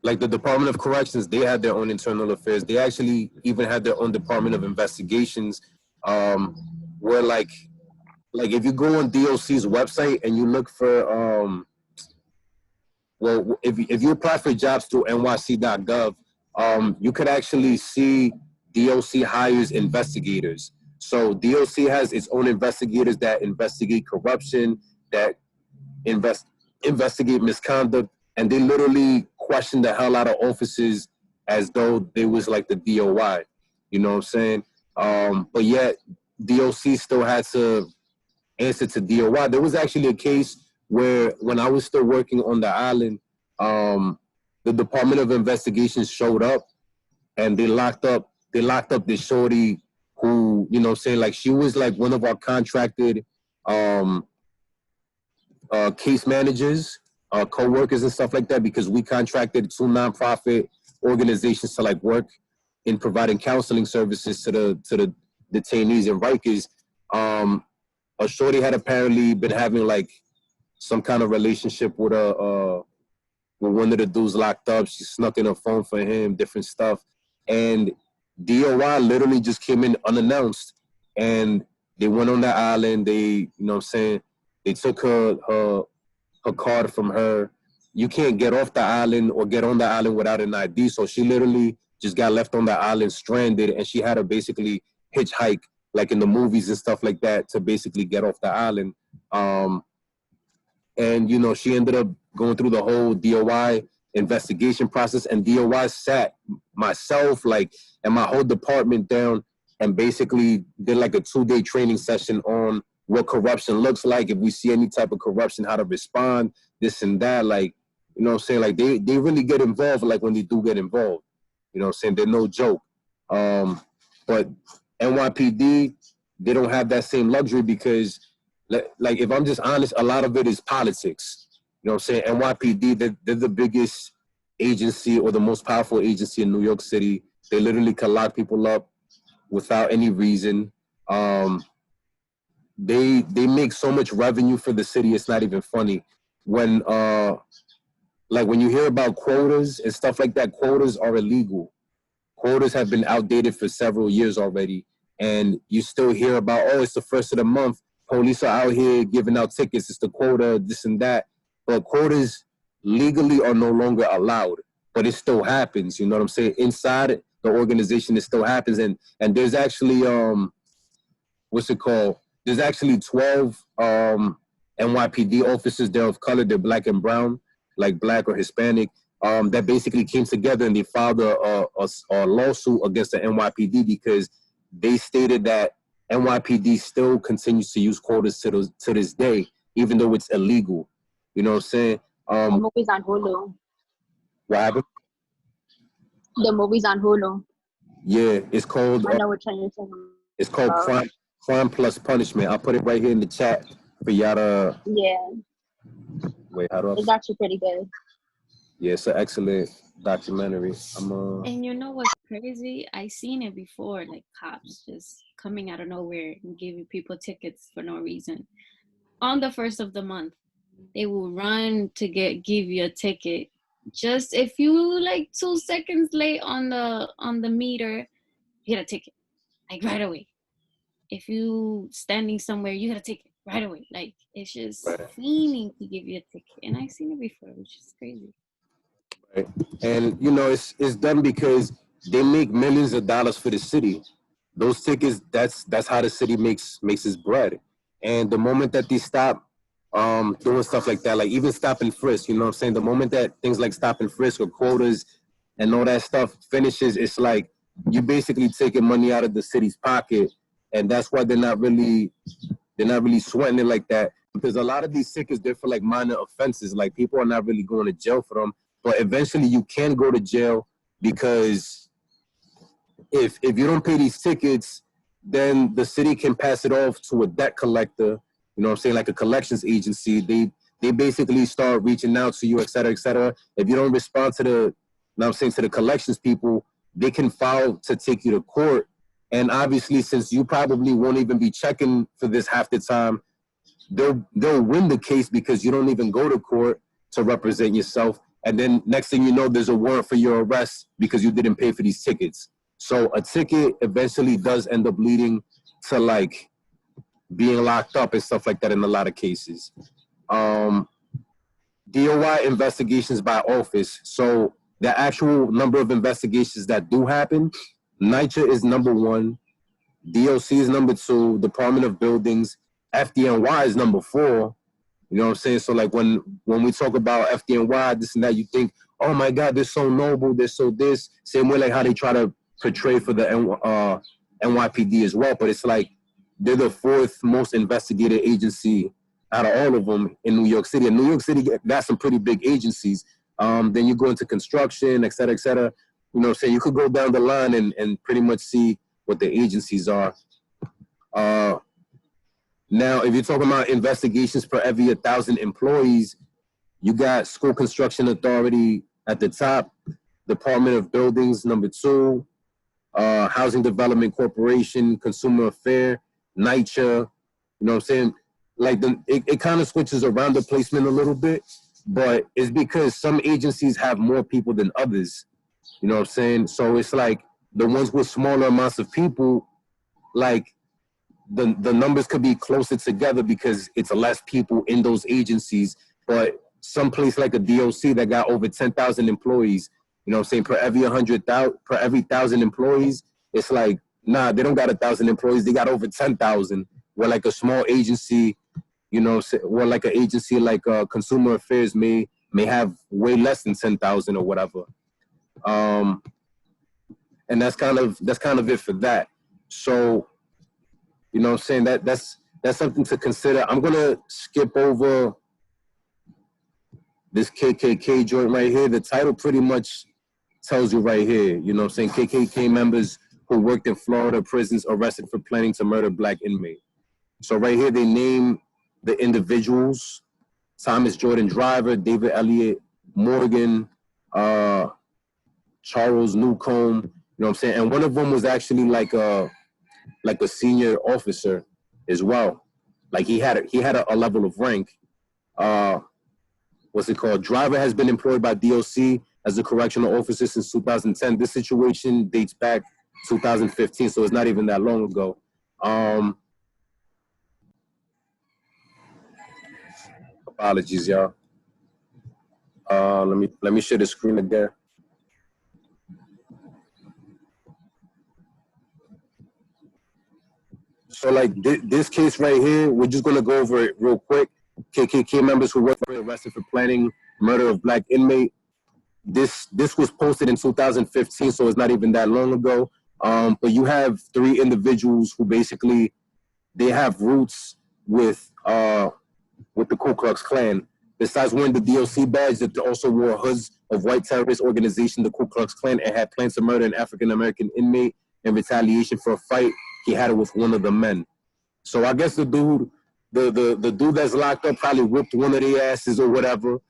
like the Department of Corrections, they had their own internal affairs. They actually even had their own Department of Investigations, where like if you go on DOC's website and you look for well, if you apply for jobs through nyc.gov, you could actually see DOC hires investigators. So DOC has its own investigators that investigate corruption, that investigate misconduct, and they literally question the hell out of officers as though they was like the DOI. You know what I'm saying? But yet DOC still had to answer to DOI. There was actually a case where when I was still working on the island, the Department of Investigations showed up and they locked up this shorty who, you know, saying like she was like one of our contracted case managers, co-workers and stuff like that, because we contracted 2 nonprofit organizations to like work in providing counseling services to the detainees in Rikers. A shorty had apparently been having like some kind of relationship with one of the dudes locked up. She snuck in a phone for him, different stuff. And DOI literally just came in unannounced, and they went on that island. They, you know what I'm saying, they took her card from her. You can't get off the island or get on the island without an ID. So she literally just got left on the island stranded, and she had to basically hitchhike, like in the movies and stuff like that, to basically get off the island. And, you know, she ended up going through the whole DOI investigation process, and DOI sat myself, like, and my whole department down and basically did like a 2-day training session on what corruption looks like, if we see any type of corruption, how to respond, this and that. Like, you know what I'm saying? Like, they really get involved, like, when they do get involved. You know what I'm saying? They're no joke. But NYPD, they don't have that same luxury because, like, if I'm just honest, a lot of it is politics. You know what I'm saying? NYPD, they're the biggest agency or the most powerful agency in New York City. They literally can lock people up without any reason. They make so much revenue for the city, it's not even funny. When when you hear about quotas and stuff like that, quotas are illegal. Quotas have been outdated for several years already, and you still hear about, oh, it's the first of the month, police are out here giving out tickets, it's the quota, this and that. But quotas legally are no longer allowed, but it still happens, you know what I'm saying? Inside the organization, it still happens, and there's actually, what's it called? There's actually 12 NYPD officers there of color, they're black and brown, like black or Hispanic, that basically came together and they filed a lawsuit against the NYPD because they stated that NYPD still continues to use quotas to this day, even though it's illegal. You know what I'm saying? The movie's on Hulu. What happened? The movie's on Hulu. Yeah, it's called. I know which one you're talking It's called Crime Plus Punishment. I'll put it right here in the chat for y'all to. Yeah. Wait, how do I? It's actually pretty good. Yeah, it's an excellent documentary. And you know what's crazy? I seen it before, like cops just coming out of nowhere and giving people tickets for no reason. On the 1st of the month, they will run to give you a ticket. Just if you like 2 seconds late on the meter, you get a ticket, like right away. If you standing somewhere, you get a ticket right away. Like it's just fiending to give you a ticket. And I've seen it before, which is crazy. Right. And you know, it's done because they make millions of dollars for the city. Those tickets, that's how the city makes its bread. And the moment that they stop doing stuff like that, like even stop and frisk, you know what I'm saying? The moment that things like stop and frisk or quotas and all that stuff finishes, it's like you basically taking money out of the city's pocket. And that's why they're not really sweating it like that. Because a lot of these tickets, they're for like minor offenses. Like people are not really going to jail for them. But eventually you can go to jail because if you don't pay these tickets, then the city can pass it off to a debt collector, you know what I'm saying, like a collections agency. They basically start reaching out to you, et cetera, et cetera. If you don't respond to to the collections people, they can file to take you to court. And obviously, since you probably won't even be checking for this half the time, they'll win the case because you don't even go to court to represent yourself. And then next thing you know, there's a warrant for your arrest because you didn't pay for these tickets. So a ticket eventually does end up leading to like being locked up and stuff like that in a lot of cases. DOI investigations by office. So the actual number of investigations that do happen, NYCHA is number 1, DOC is number 2, Department of Buildings, FDNY is number 4. You know what I'm saying? So like when we talk about FDNY, this and that, you think, oh my God, they're so noble, they're so this. Same way like how they try to portray for the NYPD as well. But it's like they're the 4th most investigated agency out of all of them in New York City. And New York City got some pretty big agencies. Then you go into construction, et cetera, et cetera. You know what I'm saying? You could go down the line and pretty much see what the agencies are. Now, if you're talking about investigations per every 1,000 employees, you got School Construction Authority at the top, Department of Buildings, number 2, Housing Development Corporation, Consumer Affair, NYCHA, you know what I'm saying? Like, it kind of switches around the placement a little bit, but it's because some agencies have more people than others, you know what I'm saying? So it's like the ones with smaller amounts of people, like, the numbers could be closer together because it's less people in those agencies, but some place like a DOC that got over 10,000 employees, you know what I'm saying, per every 1,000 employees, it's like, nah, they don't got 1,000 employees, they got over 10,000. Where like a small agency, you know, or like an agency like Consumer Affairs may have way less than 10,000 or whatever. And that's kind of it for that. So, you know what I'm saying, that's something to consider. I'm gonna skip over this KKK joint right here. The title pretty much tells you right here, you know what I'm saying, KKK members who worked in Florida prisons arrested for planning to murder Black inmate. So right here, they name the individuals: Thomas Jordan Driver, David Elliott Morgan, Charles Newcomb, you know what I'm saying? And one of them was actually like a senior officer as well. Like he had a level of rank. What's it called? Driver has been employed by DOC as a correctional officer since 2010. This situation dates back 2015, so it's not even that long ago. Apologies, y'all. Let me share the screen again. So like this case right here, we're just gonna go over it real quick. KKK members who were arrested for planning murder of Black inmate. This was posted in 2015, so it's not even that long ago. But you have 3 individuals who basically, they have roots with the Ku Klux Klan. Besides wearing the DOC badge, they also wore hoods of white terrorist organization, the Ku Klux Klan, and had plans to murder an African-American inmate in retaliation for a fight he had with one of the men. So I guess the dude that's locked up probably whipped one of their asses or whatever,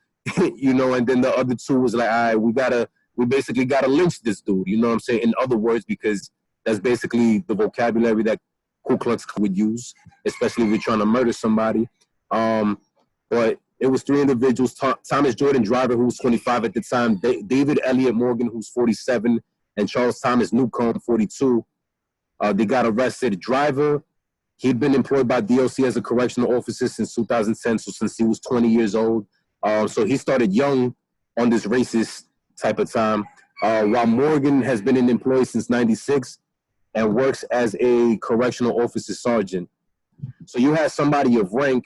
you know, and then the other 2 was like, all right, we basically gotta lynch this dude, you know what I'm saying? In other words, because that's basically the vocabulary that Ku Klux would use, especially if you're trying to murder somebody. But it was 3 individuals: Thomas Jordan Driver, who was 25 at the time, David Elliott Morgan, who's 47, and Charles Thomas Newcomb, 42. They got arrested. Driver, he'd been employed by DOC as a correctional officer since 2010, so since he was 20 years old. So he started young on this racist type of time, while Morgan has been an employee since 96 and works as a correctional officer sergeant. So you had somebody of rank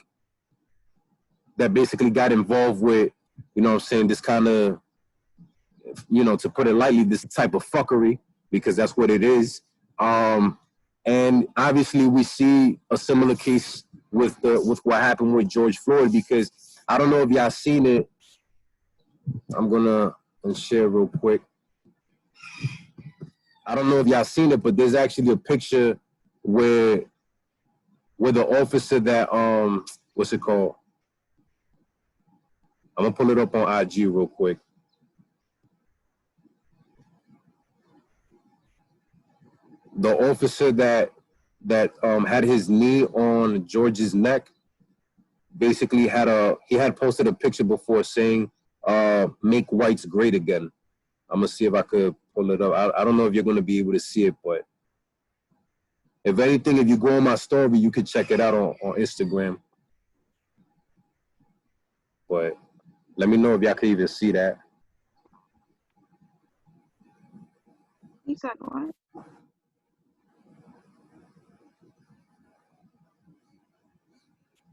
that basically got involved with, you know what I'm saying, this kind of, you know, to put it lightly, this type of fuckery, because that's what it is. And obviously we see a similar case with what happened with George Floyd, because I don't know if y'all seen it. I'm gonna share real quick. I don't know if y'all seen it, but there's actually a picture where the officer that, what's it called? I'm gonna pull it up on IG real quick. The officer that had his knee on George's neck basically had posted a picture before saying, "Make whites great again." I'm gonna see if I could pull it up. I don't know if you're gonna be able to see it, but if anything, if you go on my story, you could check it out on Instagram. But let me know if y'all can even see that. He said what?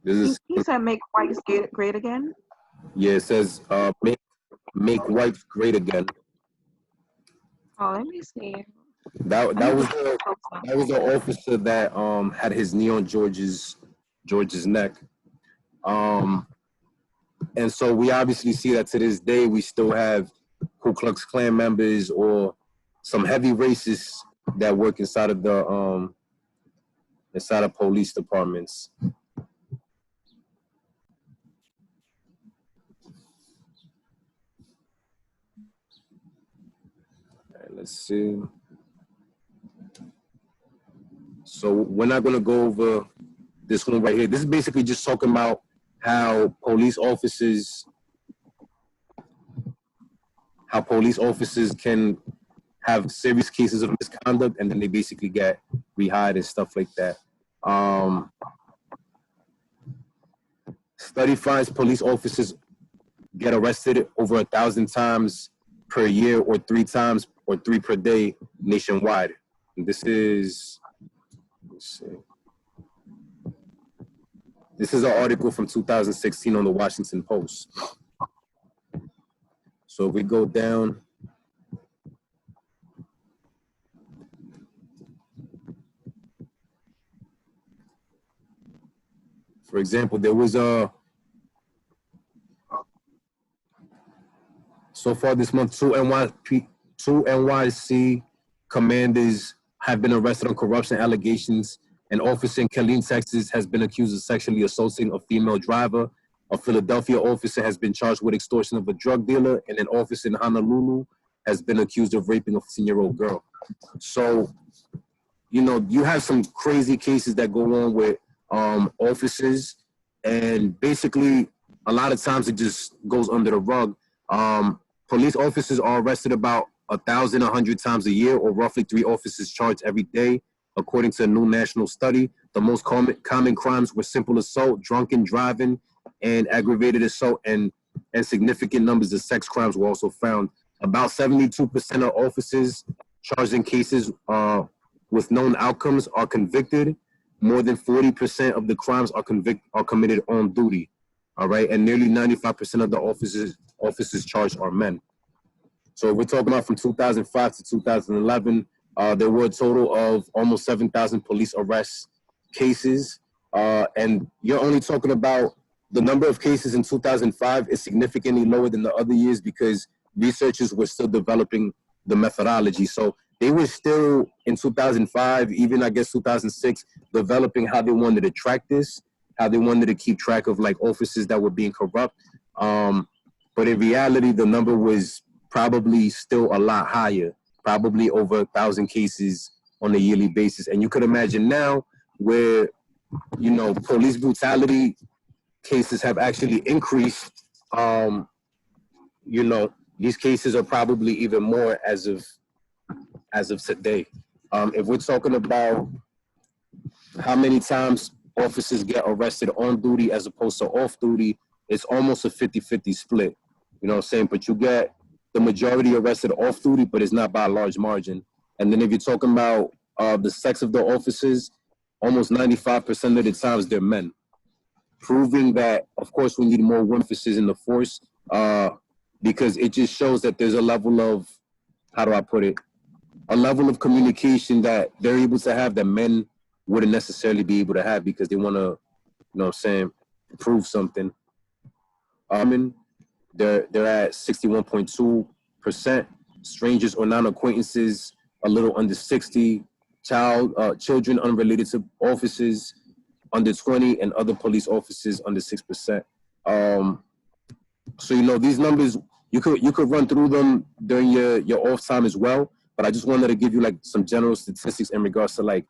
He said make whites great again? Yeah, it says make whites great again. Oh, let me see. That was the officer that had his knee on George's neck. And so we obviously see that to this day we still have Ku Klux Klan members or some heavy racists that work inside of the inside of police departments. All right, let's see. So we're not going to go over this one right here. This is basically just talking about how police officers can have serious cases of misconduct, and then they basically get rehired and stuff like that. Study finds police officers get arrested over 1,000 times per year, or 3 times or 3 per day nationwide. And this is, let's see. This is an article from 2016 on the Washington Post. So if we go down, for example, there was so far this month, 2 NYC commanders have been arrested on corruption allegations. An officer in Killeen, Texas has been accused of sexually assaulting a female driver. A Philadelphia officer has been charged with extortion of a drug dealer, and an officer in Honolulu has been accused of raping a 15-year-old girl. So, you know, you have some crazy cases that go on with officers, and basically a lot of times it just goes under the rug. Police officers are arrested about 1,100 times a year, or roughly 3 officers charged every day. According to a new national study, the most common crimes were simple assault, drunken driving, and aggravated assault, and significant numbers of sex crimes were also found. About 72% of officers charged in cases with known outcomes are convicted. More than 40% of the crimes are committed on duty. All right, and nearly 95% of the officers charged are men. So we're talking about from 2005 to 2011, there were a total of almost 7,000 police arrest cases, and you're only talking about the number of cases in 2005 is significantly lower than the other years because researchers were still developing the methodology. So they were still in 2005, even I guess 2006, developing how they wanted to track this, how they wanted to keep track of like officers that were being corrupt. But in reality, the number was probably still a lot higher, probably over 1,000 cases on a yearly basis. And you could imagine now where, you know, police brutality cases have actually increased. You know, these cases are probably even more as of today. If we're talking about how many times officers get arrested on duty as opposed to off duty, it's almost a 50-50 split. You know what I'm saying? But you get the majority arrested off duty, but it's not by a large margin. And then if you're talking about the sex of the officers, almost 95% of the times they're men, proving that, of course, we need more officers in the force because it just shows that there's a level of, how do I put it, a level of communication that they're able to have that men wouldn't necessarily be able to have because they want to, you know what I'm saying, prove something. They're at 61.2%. Strangers or non-acquaintances, a little under 60. Children unrelated to officers, under 20, and other police officers under 6%. So, you know, these numbers, you could run through them during your off time as well, but I just wanted to give you like some general statistics in regards to like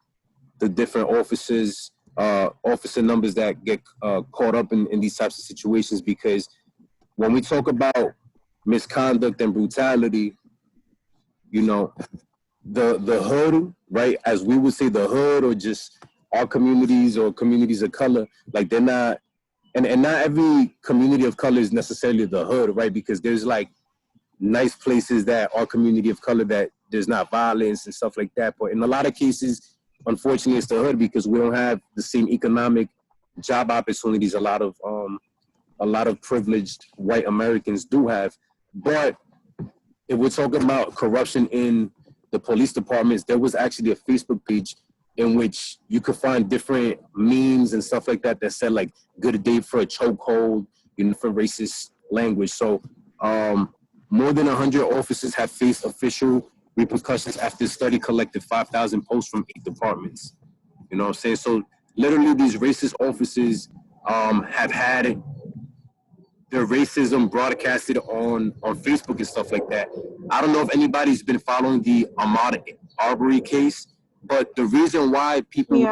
the different officers, officer numbers that get caught up in these types of situations, because when we talk about misconduct and brutality, you know, the hood, right, as we would say, the hood, or just our communities or communities of color, like they're not, and not every community of color is necessarily the hood, right, because there's like nice places that are community of color that there's not violence and stuff like that. But in a lot of cases, unfortunately, it's the hood because we don't have the same economic job opportunities a lot of privileged white Americans do have. But if we're talking about corruption in the police departments, there was actually a Facebook page in which you could find different memes and stuff like that that said like "good day for a chokehold," you know, for racist language. So more than 100 officers have faced official repercussions after the study collected 5,000 posts from 8 departments. You know what I'm saying? So literally these racist officers have had their racism broadcasted on Facebook and stuff like that. I don't know if anybody's been following the Ahmaud Arbery case, but the reason why people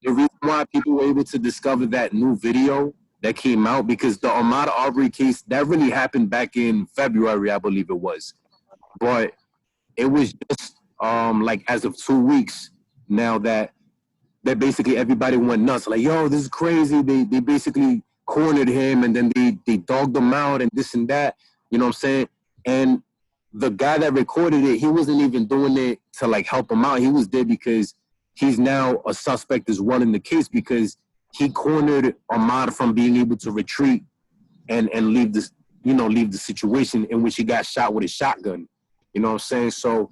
were able to discover that new video that came out, because the Ahmaud Arbery case, that really happened back in February, I believe it was. But it was just like as of 2 weeks now that basically everybody went nuts. Like, yo, this is crazy. They basically cornered him, and then they dogged him out and this and that. You know what I'm saying? And the guy that recorded it, he wasn't even doing it to like help him out. He was there because he's now a suspect as well in the case, because he cornered Ahmaud from being able to retreat and leave this, leave the situation in which he got shot with a shotgun. You know what I'm saying? So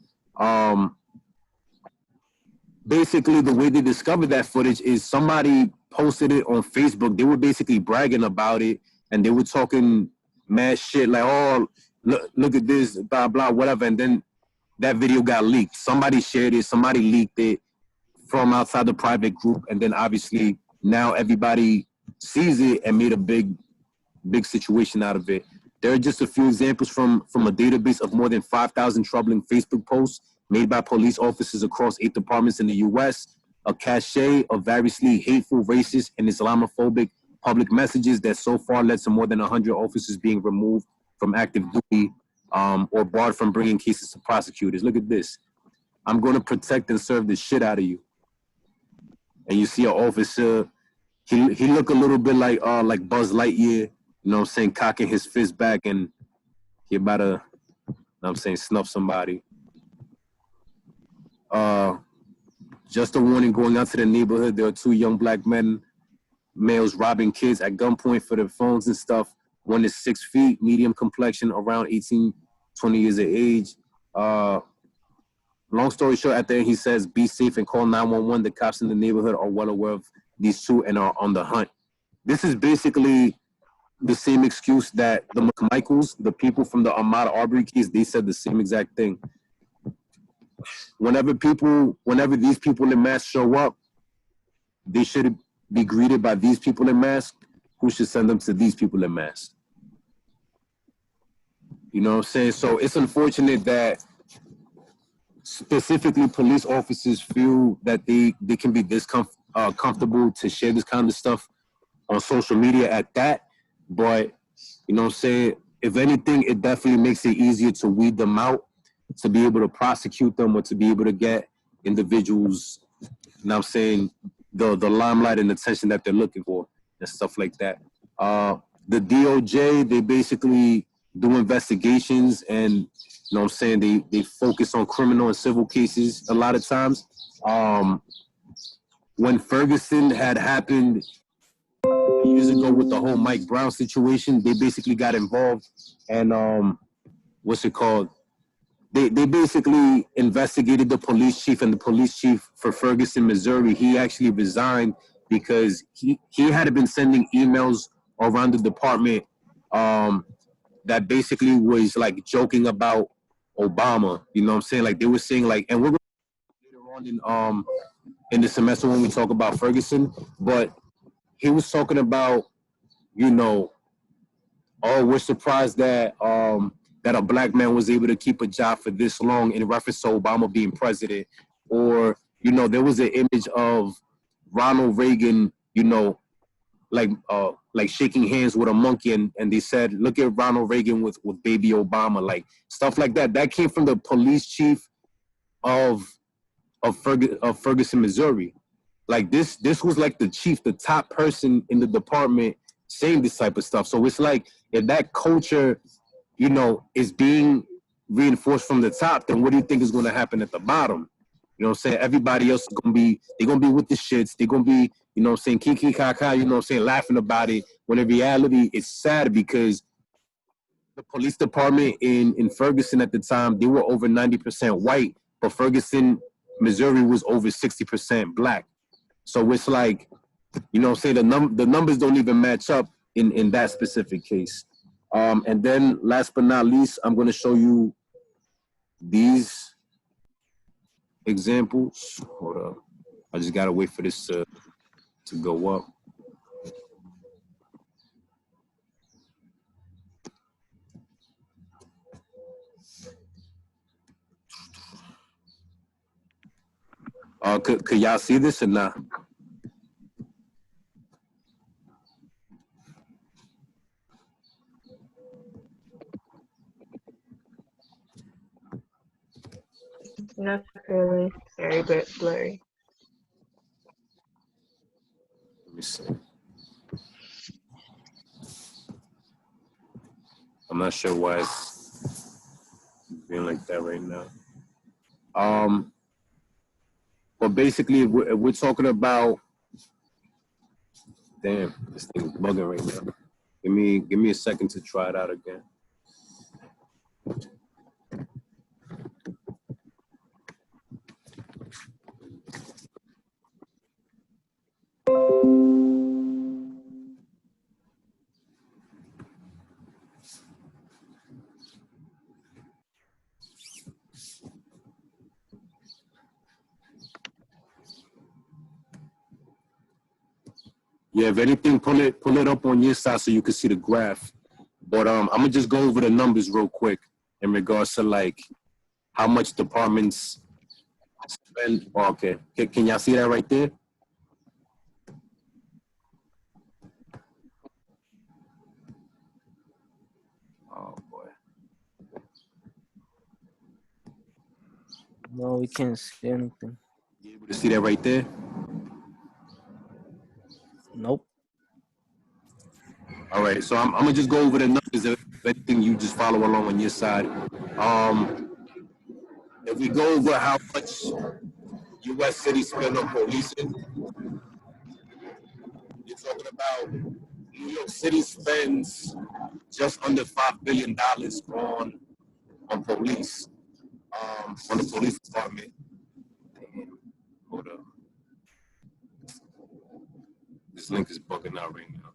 basically the way they discovered that footage is somebody posted it on Facebook. They were basically bragging about it, and they were talking mad shit like, oh, look at this, blah, blah, whatever. And then that video got leaked. Somebody shared it. Somebody leaked it from outside the private group. And then obviously now everybody sees it and made a big situation out of it. There are just a few examples from a database of more than 5,000 troubling Facebook posts made by police officers across 8 departments in the U.S., a cache of variously hateful, racist, and Islamophobic public messages that so far led to more than 100 officers being removed from active duty or barred from bringing cases to prosecutors. Look at this. I'm going to protect and serve the shit out of you. And you see an officer, he look a little bit like Buzz Lightyear, you know what I'm saying, cocking his fist back, and he about to, you know what I'm saying, snuff somebody. Just a warning, going out to the neighborhood, there are 2 young black males robbing kids at gunpoint for their phones and stuff. One is 6 feet, medium complexion, around 18, 20 years of age. Long story short, at the end he says, be safe and call 911. The cops in the neighborhood are well aware of these 2 and are on the hunt. This is basically the same excuse that the McMichaels, the people from the Ahmaud Arbery case, they said the same exact thing. Whenever these people in masks show up, they should be greeted by these people in masks, who should send them to these people in masks. You know what I'm saying? So it's unfortunate that specifically police officers feel that they can be this comfortable to share this kind of stuff on social media at that. But, you know what I'm saying, if anything, it definitely makes it easier to weed them out, to be able to prosecute them, or to be able to get individuals, you know what I'm saying, the limelight and attention that they're looking for and stuff like that. The DOJ, they basically do investigations, and, you know what I'm saying, they focus on criminal and civil cases a lot of times. When Ferguson had happened years ago with the whole Mike Brown situation, they basically got involved, and what's it called? They basically investigated the police chief, and the police chief for Ferguson, Missouri, he actually resigned because he had been sending emails around the department that basically was like joking about Obama. You know what I'm saying? Like they were saying like, and we're going to later on in the semester when we talk about Ferguson, but he was talking about, you know, oh, we're surprised that that a black man was able to keep a job for this long, in reference to Obama being president. Or, you know, there was an image of Ronald Reagan, you know, like shaking hands with a monkey, and they said, look at Ronald Reagan with baby Obama, like stuff like that. That came from the police chief of Ferguson, Missouri. Like this was like the chief, the top person in the department saying this type of stuff. So it's like, if that culture, you know, is being reinforced from the top, then what do you think is going to happen at the bottom? You know what I'm saying? Everybody else is going to be with the shits. They're going to be, you know what I'm saying, kiki kaka, you know what I'm saying, laughing about it. When in reality, it's sad, because the police department in Ferguson at the time, they were over 90% white, but Ferguson, Missouri was over 60% black. So it's like, you know what I'm saying, the numbers don't even match up in that specific case. And then last but not least, I'm going to show you these examples. Hold up. I just gotta wait for this to go up. Could y'all see this or not? Not really. Very blurry. Let me see. I'm not sure why it's being like that right now. But basically, we're talking about. Damn, this thing is bugging right now. Give me a second to try it out again. Yeah, if anything, pull it up on your side so you can see the graph. But I'm gonna just go over the numbers real quick in regards to like how much departments spend. Oh, okay, can y'all see that right there? Oh boy. No, we can't see anything. You able to see that right there? Nope. All right, so I'm gonna just go over the numbers. If anything, you just follow along on your side. If we go over how much U.S. cities spend on policing, you're talking about New York City spends just under $5 billion on police, on the police department. Damn, hold up. This link is bugging out right now.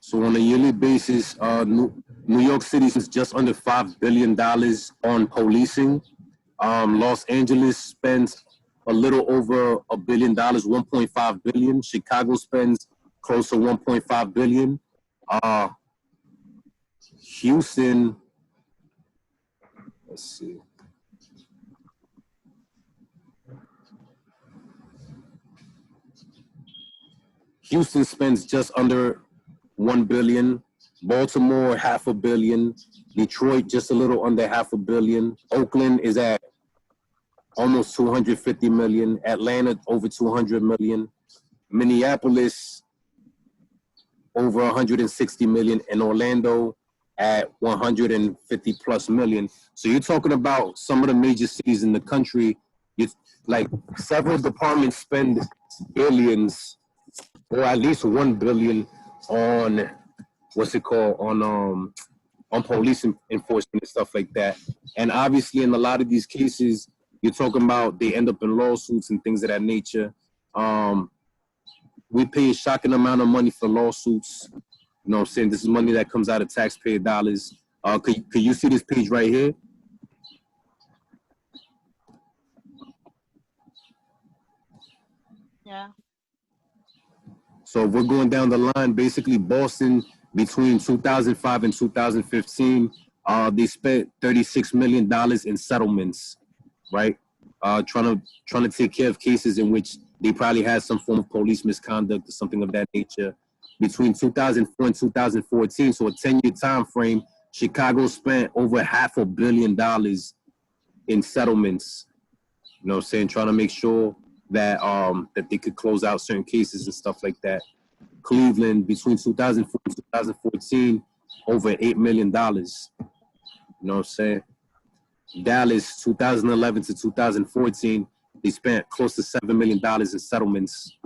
So on a yearly basis, New York City is just under $5 billion on policing. Los Angeles spends a little over $1 billion, 1.5 billion. Chicago spends close to 1.5 billion. Houston, let's see. Houston spends just under 1 billion. Baltimore, $500 million. Detroit, just a little under $500 million. Oakland is at almost 250 million. Atlanta, over 200 million. Minneapolis, over 160 million. And Orlando at 150 plus million. So you're talking about some of the major cities in the country. It's like several departments spend billions, or at least 1 billion on on police enforcement and stuff like that. And obviously in a lot of these cases, you're talking about they end up in lawsuits and things of that nature. We pay a shocking amount of money for lawsuits. You know what I'm saying? This is money that comes out of taxpayer dollars. Could you see this page right here? Yeah. So if we're going down the line, basically Boston, between 2005 and 2015, they spent $36 million in settlements, right? Trying to take care of cases in which they probably had some form of police misconduct or something of that nature. Between 2004 and 2014, so a 10-year time frame, Chicago spent over $500 million in settlements. You know what I'm saying? Trying to make sure that that they could close out certain cases and stuff like that. Cleveland, between 2004 and 2014, over $8 million. You know what I'm saying? Dallas, 2011 to 2014, they spent close to $7 million in settlements.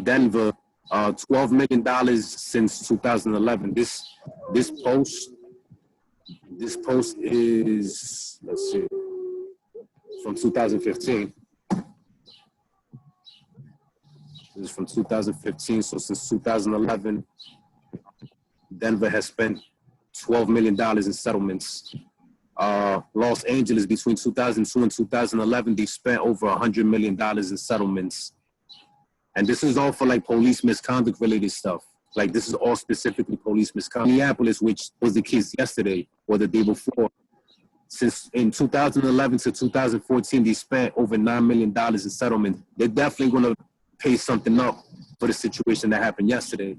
Denver, $12 million since 2011. This post This post is, let's see, from 2015. This is from 2015. So since 2011, Denver has spent $12 million in settlements. Los Angeles, between 2002 and 2011, they spent over $100 million in settlements. And this is all for like police misconduct related stuff. Like this is all specifically police misconduct. Minneapolis, which was the case yesterday or the day before, since in 2011 to 2014, they spent over $9 million in settlement. They're definitely going to pay something up for the situation that happened yesterday.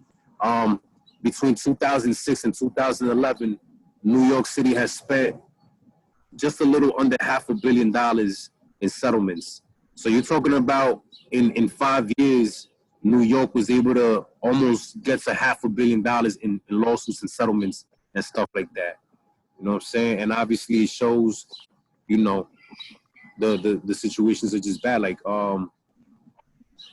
Between 2006 and 2011, New York City has spent just a little under $500 million in settlements. So you're talking about in 5 years, New York was able to almost get to $500 million in lawsuits and settlements and stuff like that. You know what I'm saying? And obviously it shows, you know, the situations are just bad. Like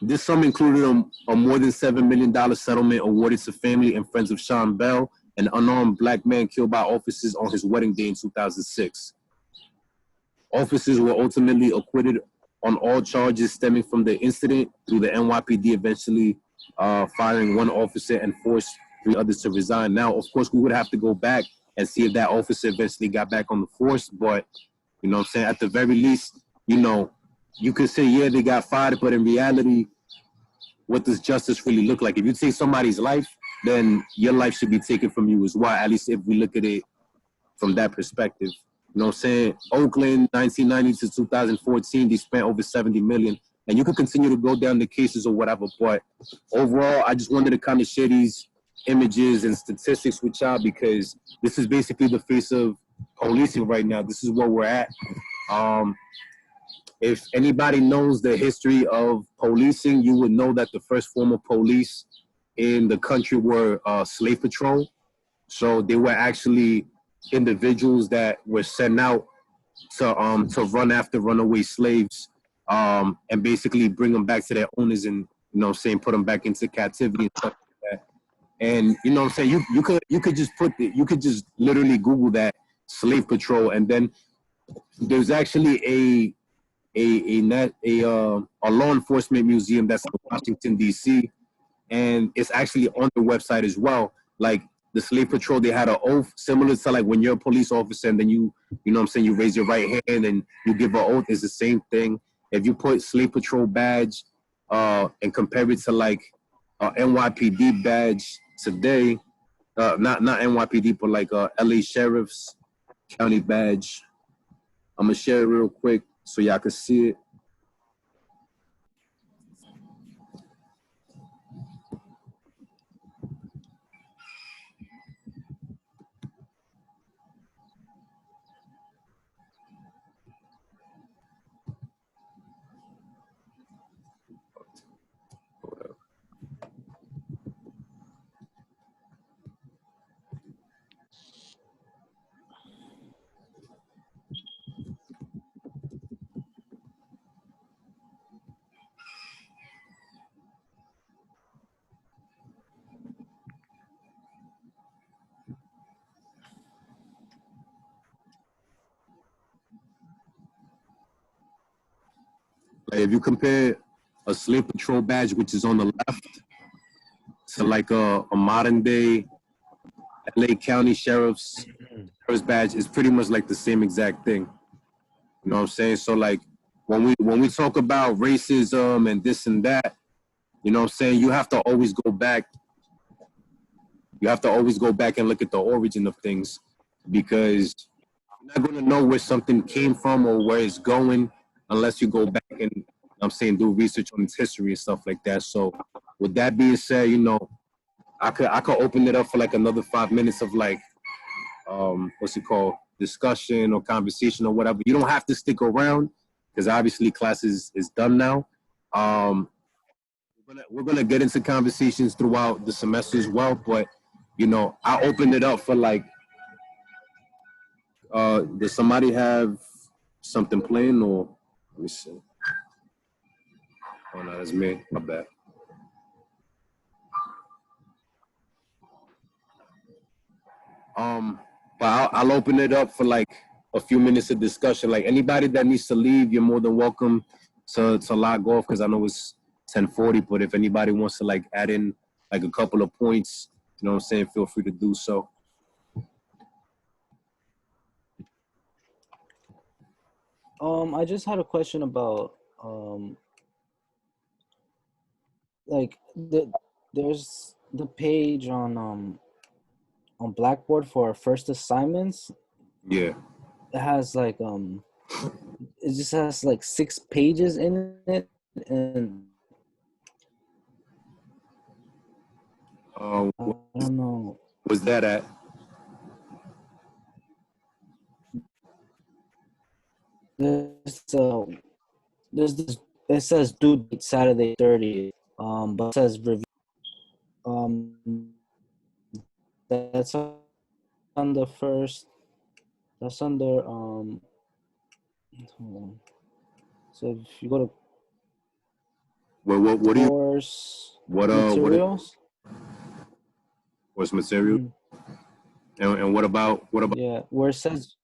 this sum included a more than $7 million settlement awarded to family and friends of Sean Bell, an unarmed black man killed by officers on his wedding day in 2006. Officers were ultimately acquitted on all charges stemming from the incident, through the NYPD eventually firing one officer and forced 3 others to resign. Now, of course, we would have to go back and see if that officer eventually got back on the force, but, you know what I'm saying, at the very least, you know, you could say, yeah, they got fired, but in reality, what does justice really look like? If you take somebody's life, then your life should be taken from you as well, at least if we look at it from that perspective. You know what I'm saying? Oakland, 1990 to 2014, they spent over $70 million. And you could continue to go down the cases or whatever, but overall, I just wanted to kind of share these images and statistics with y'all because this is basically the face of policing right now. This is where we're at. If anybody knows the history of policing, you would know that the first form of police in the country were slave patrol. So they were actually individuals that were sent out to run after runaway slaves and basically bring them back to their owners and, you know what I'm saying, put them back into captivity and stuff like that. And, you know what I'm saying, you could just you could just literally Google that, slave patrol, and then there's actually a law enforcement museum that's in Washington, D.C., and it's actually on the website as well. Like the slave patrol, they had an oath similar to like when you're a police officer and then you know what I'm saying, you raise your right hand and you give an oath. It's the same thing. If you put slave patrol badge and compare it to like NYPD badge today, not NYPD, but like LA Sheriff's County badge. I'm gonna share it real quick so y'all can see it. Like if you compare a slave patrol badge, which is on the left, to like a modern day LA County Sheriff's badge, is pretty much like the same exact thing. You know what I'm saying? So like when we talk about racism and this and that, you know what I'm saying, you have to always go back. You have to always go back and look at the origin of things, because you're not going to know where something came from or where it's going unless you go back and, you know what I'm saying, do research on its history and stuff like that. So with that being said, you know, I could open it up for like another 5 minutes of like, what's it called, discussion or conversation or whatever. You don't have to stick around because obviously class is done now. We're gonna get into conversations throughout the semester as well, but you know, I opened it up for like, does somebody have something playing, or let me see. Oh no, that's me. My bad. But I'll open it up for like a few minutes of discussion. Like anybody that needs to leave, you're more than welcome to log off because I know it's 10:40. But if anybody wants to like add in like a couple of points, you know what I'm saying, feel free to do so. I just had a question about like there's the page on Blackboard for first assignments. Yeah. It has like it just has like 6 pages in it, and I don't know. Where's that at? There's this, it says due date Saturday 30th, but it says review. That's on the first. That's under hold on. So if you go to What do you? course What materials? Course material. And what about? Yeah, where it says.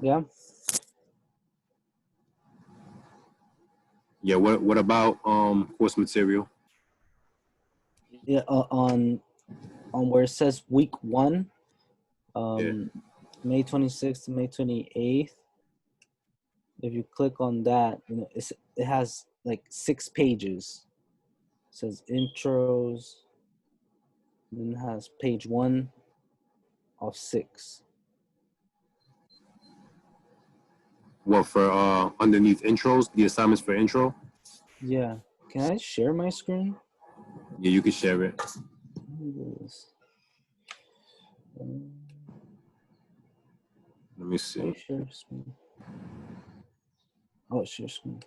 Yeah. Yeah. What about course material? Yeah, on where it says week 1, May 26th to May 28th. If you click on that, you know, it has like 6 pages. It says intros. Then it has page 1 of 6. What for underneath intros, the assignments for intro? Yeah. Can I share my screen? Yeah, you can share it. Let me do this. Let me see. Share screen. Oh, share screen.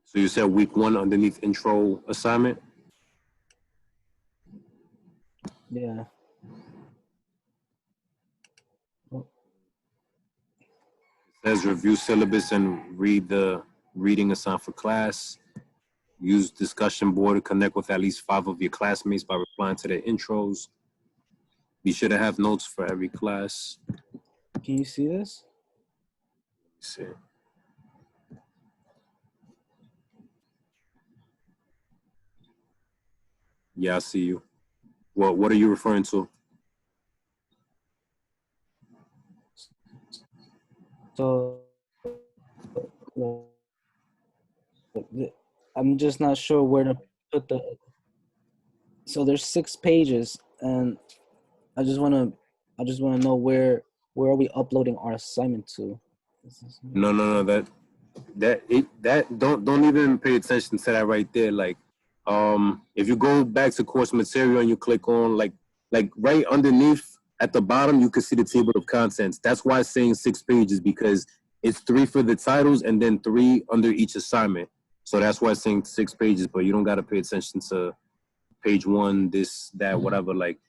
So you said week 1 underneath intro assignment? Yeah. Oh. It says review syllabus and read the reading assigned for class. Use discussion board to connect with at least 5 of your classmates by replying to their intros. Be sure to have notes for every class. Can you see this? Let's see. Yeah, I see you. Well, what are you referring to? So I'm just not sure where to put the. So there's 6 pages, and I just want to know where are we uploading our assignment to? No. That don't even pay attention to that right there. Like, if you go back to course material and you click on like right underneath at the bottom, you can see the table of contents. That's why it's saying 6 pages, because it's 3 for the titles and then 3 under each assignment. So that's why it's saying 6 pages, but you don't got to pay attention to page 1, this, that, whatever. Like,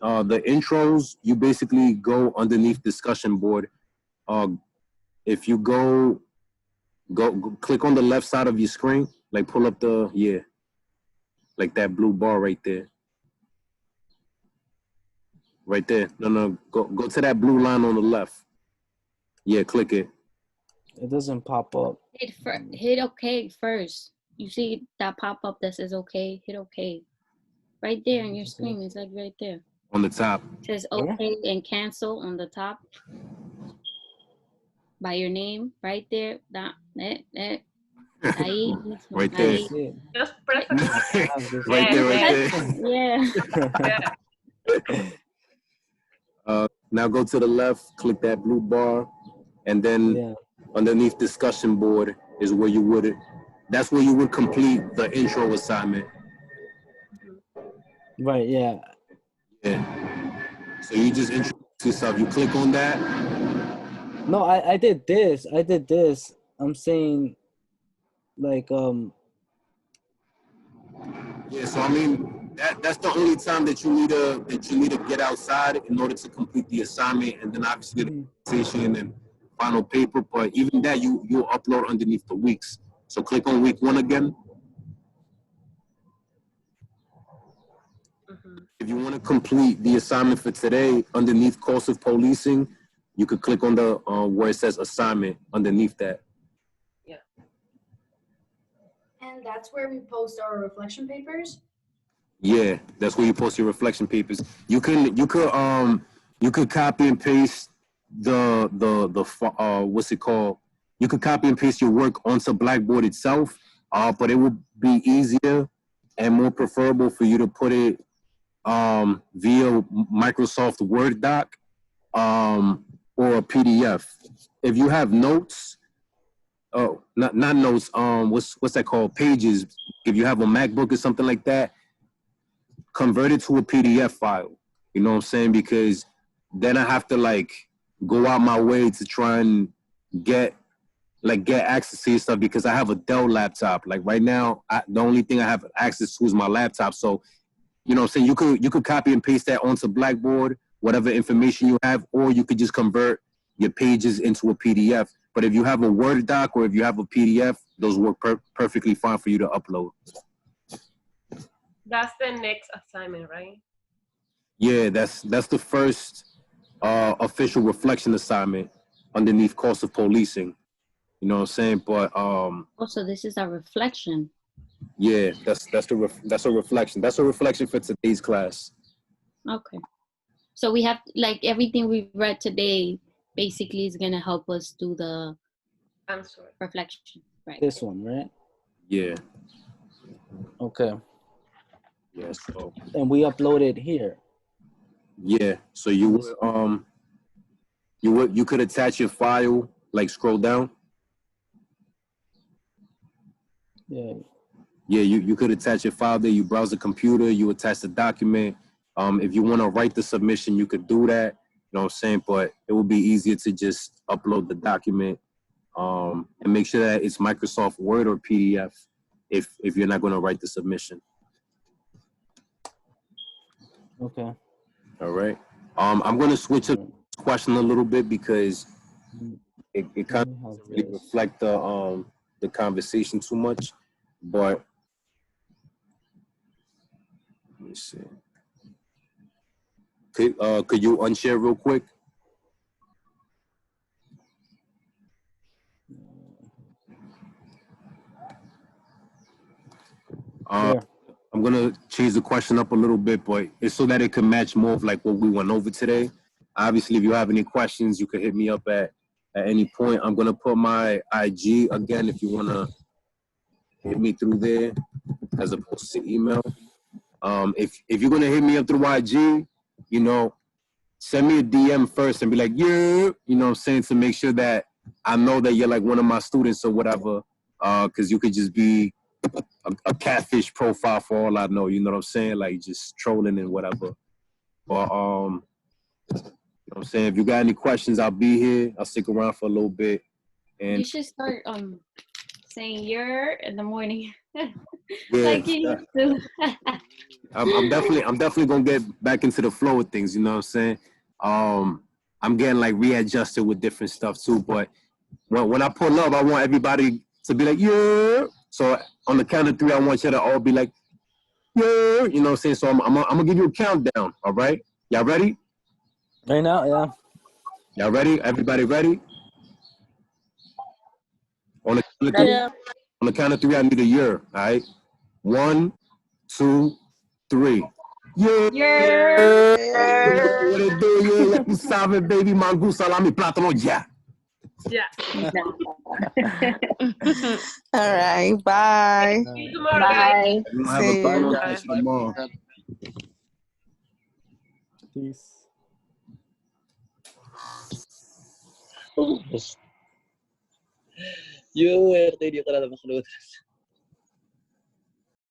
the intros, you basically go underneath discussion board. If you go click on the left side of your screen, like pull up like that blue bar right there. Right there. No, go to that blue line on the left. Yeah, click it. It doesn't pop up. Hit OK first. You see that pop up that says OK? Hit OK. Right there on your screen. It's like right there. On the top. It says OK and cancel on the top. By your name, right there. Right there. Just press it. Right there. Yeah. Now go to the left, click that blue bar, and then underneath discussion board is where you would that's where you would complete the intro assignment. Right, yeah. Yeah. So you just introduce yourself. You click on that. No, I did this. I'm saying like Yeah, so I mean that's the only time that you need to get outside in order to complete the assignment, and then obviously the presentation and final paper. But even that you'll upload underneath the weeks. So click on week 1 again. if you want to complete the assignment for today, underneath course of policing, you could click on the where it says assignment underneath that. And that's where we post our reflection papers. Yeah, that's where you post your reflection papers. You could copy and paste the what's it called? You could copy and paste your work onto Blackboard itself, but it would be easier and more preferable for you to put it via Microsoft Word doc or a PDF. If you have notes, not notes, what's that called? Pages. If you have a MacBook or something like that, convert it to a PDF file. You know what I'm saying? Because then I have to like go out my way to try and get access to your stuff, because I have a Dell laptop. Like right now, the only thing I have access to is my laptop. So, you know what I'm saying? You could copy and paste that onto Blackboard, whatever information you have, or you could just convert your pages into a PDF. But if you have a Word doc or if you have a PDF, those work perfectly fine for you to upload. That's the next assignment, right? Yeah, that's the first official reflection assignment underneath course of policing. You know what I'm saying? But also, this is a reflection. Yeah, that's a reflection. That's a reflection for today's class. Okay. So we have, like, everything we've read today basically is gonna help us do the reflection, right? This one, right? Yeah. Okay. Yeah. So. And we upload it here. Yeah. So you could attach your file, like scroll down. Yeah. Yeah, you could attach your file there. You browse the computer, you attach the document. If you want to write the submission, you could do that. You know what I'm saying? But it will be easier to just upload the document and make sure that it's Microsoft Word or PDF if you're not going to write the submission. Okay. All right. I'm going to switch up the question a little bit because it kind of doesn't really reflect the conversation too much. But let me see. Could you unshare real quick? Sure. I'm gonna change the question up a little bit, but it's so that it can match more of like what we went over today. Obviously, if you have any questions, you can hit me up at any point. I'm gonna put my IG again if you wanna hit me through there as opposed to email. If you're gonna hit me up through IG, you know, send me a DM first and be like, yeah, you know what I'm saying, to make sure that I know that you're like one of my students or whatever, because you could just be a catfish profile for all I know, you know what I'm saying, like just trolling and whatever. But, you know what I'm saying, if you got any questions, I'll be here. I'll stick around for a little bit. And you should start saying "you're" in the morning. Yeah, like you used to. I'm definitely gonna get back into the flow of things, you know what I'm saying? I'm getting like readjusted with different stuff too, but when I pull up, I want everybody to be like, yeah. So on the count of 3, I want you to all be like, yeah, you know what I'm saying? So I'm gonna give you a countdown, all right? Y'all ready? Right now, yeah. Y'all ready? Everybody ready? On the count of 3, I need a year, all right? 1, 2, 3. Yeah. Yeah. What it do? Yeah, you sabe, baby. Mango, salami, plátano, yeah. Yeah. All right. Bye. See you tomorrow, guys. Have a good one. Catch you tomorrow. Peace. Yo, RT dia ka na makulutas.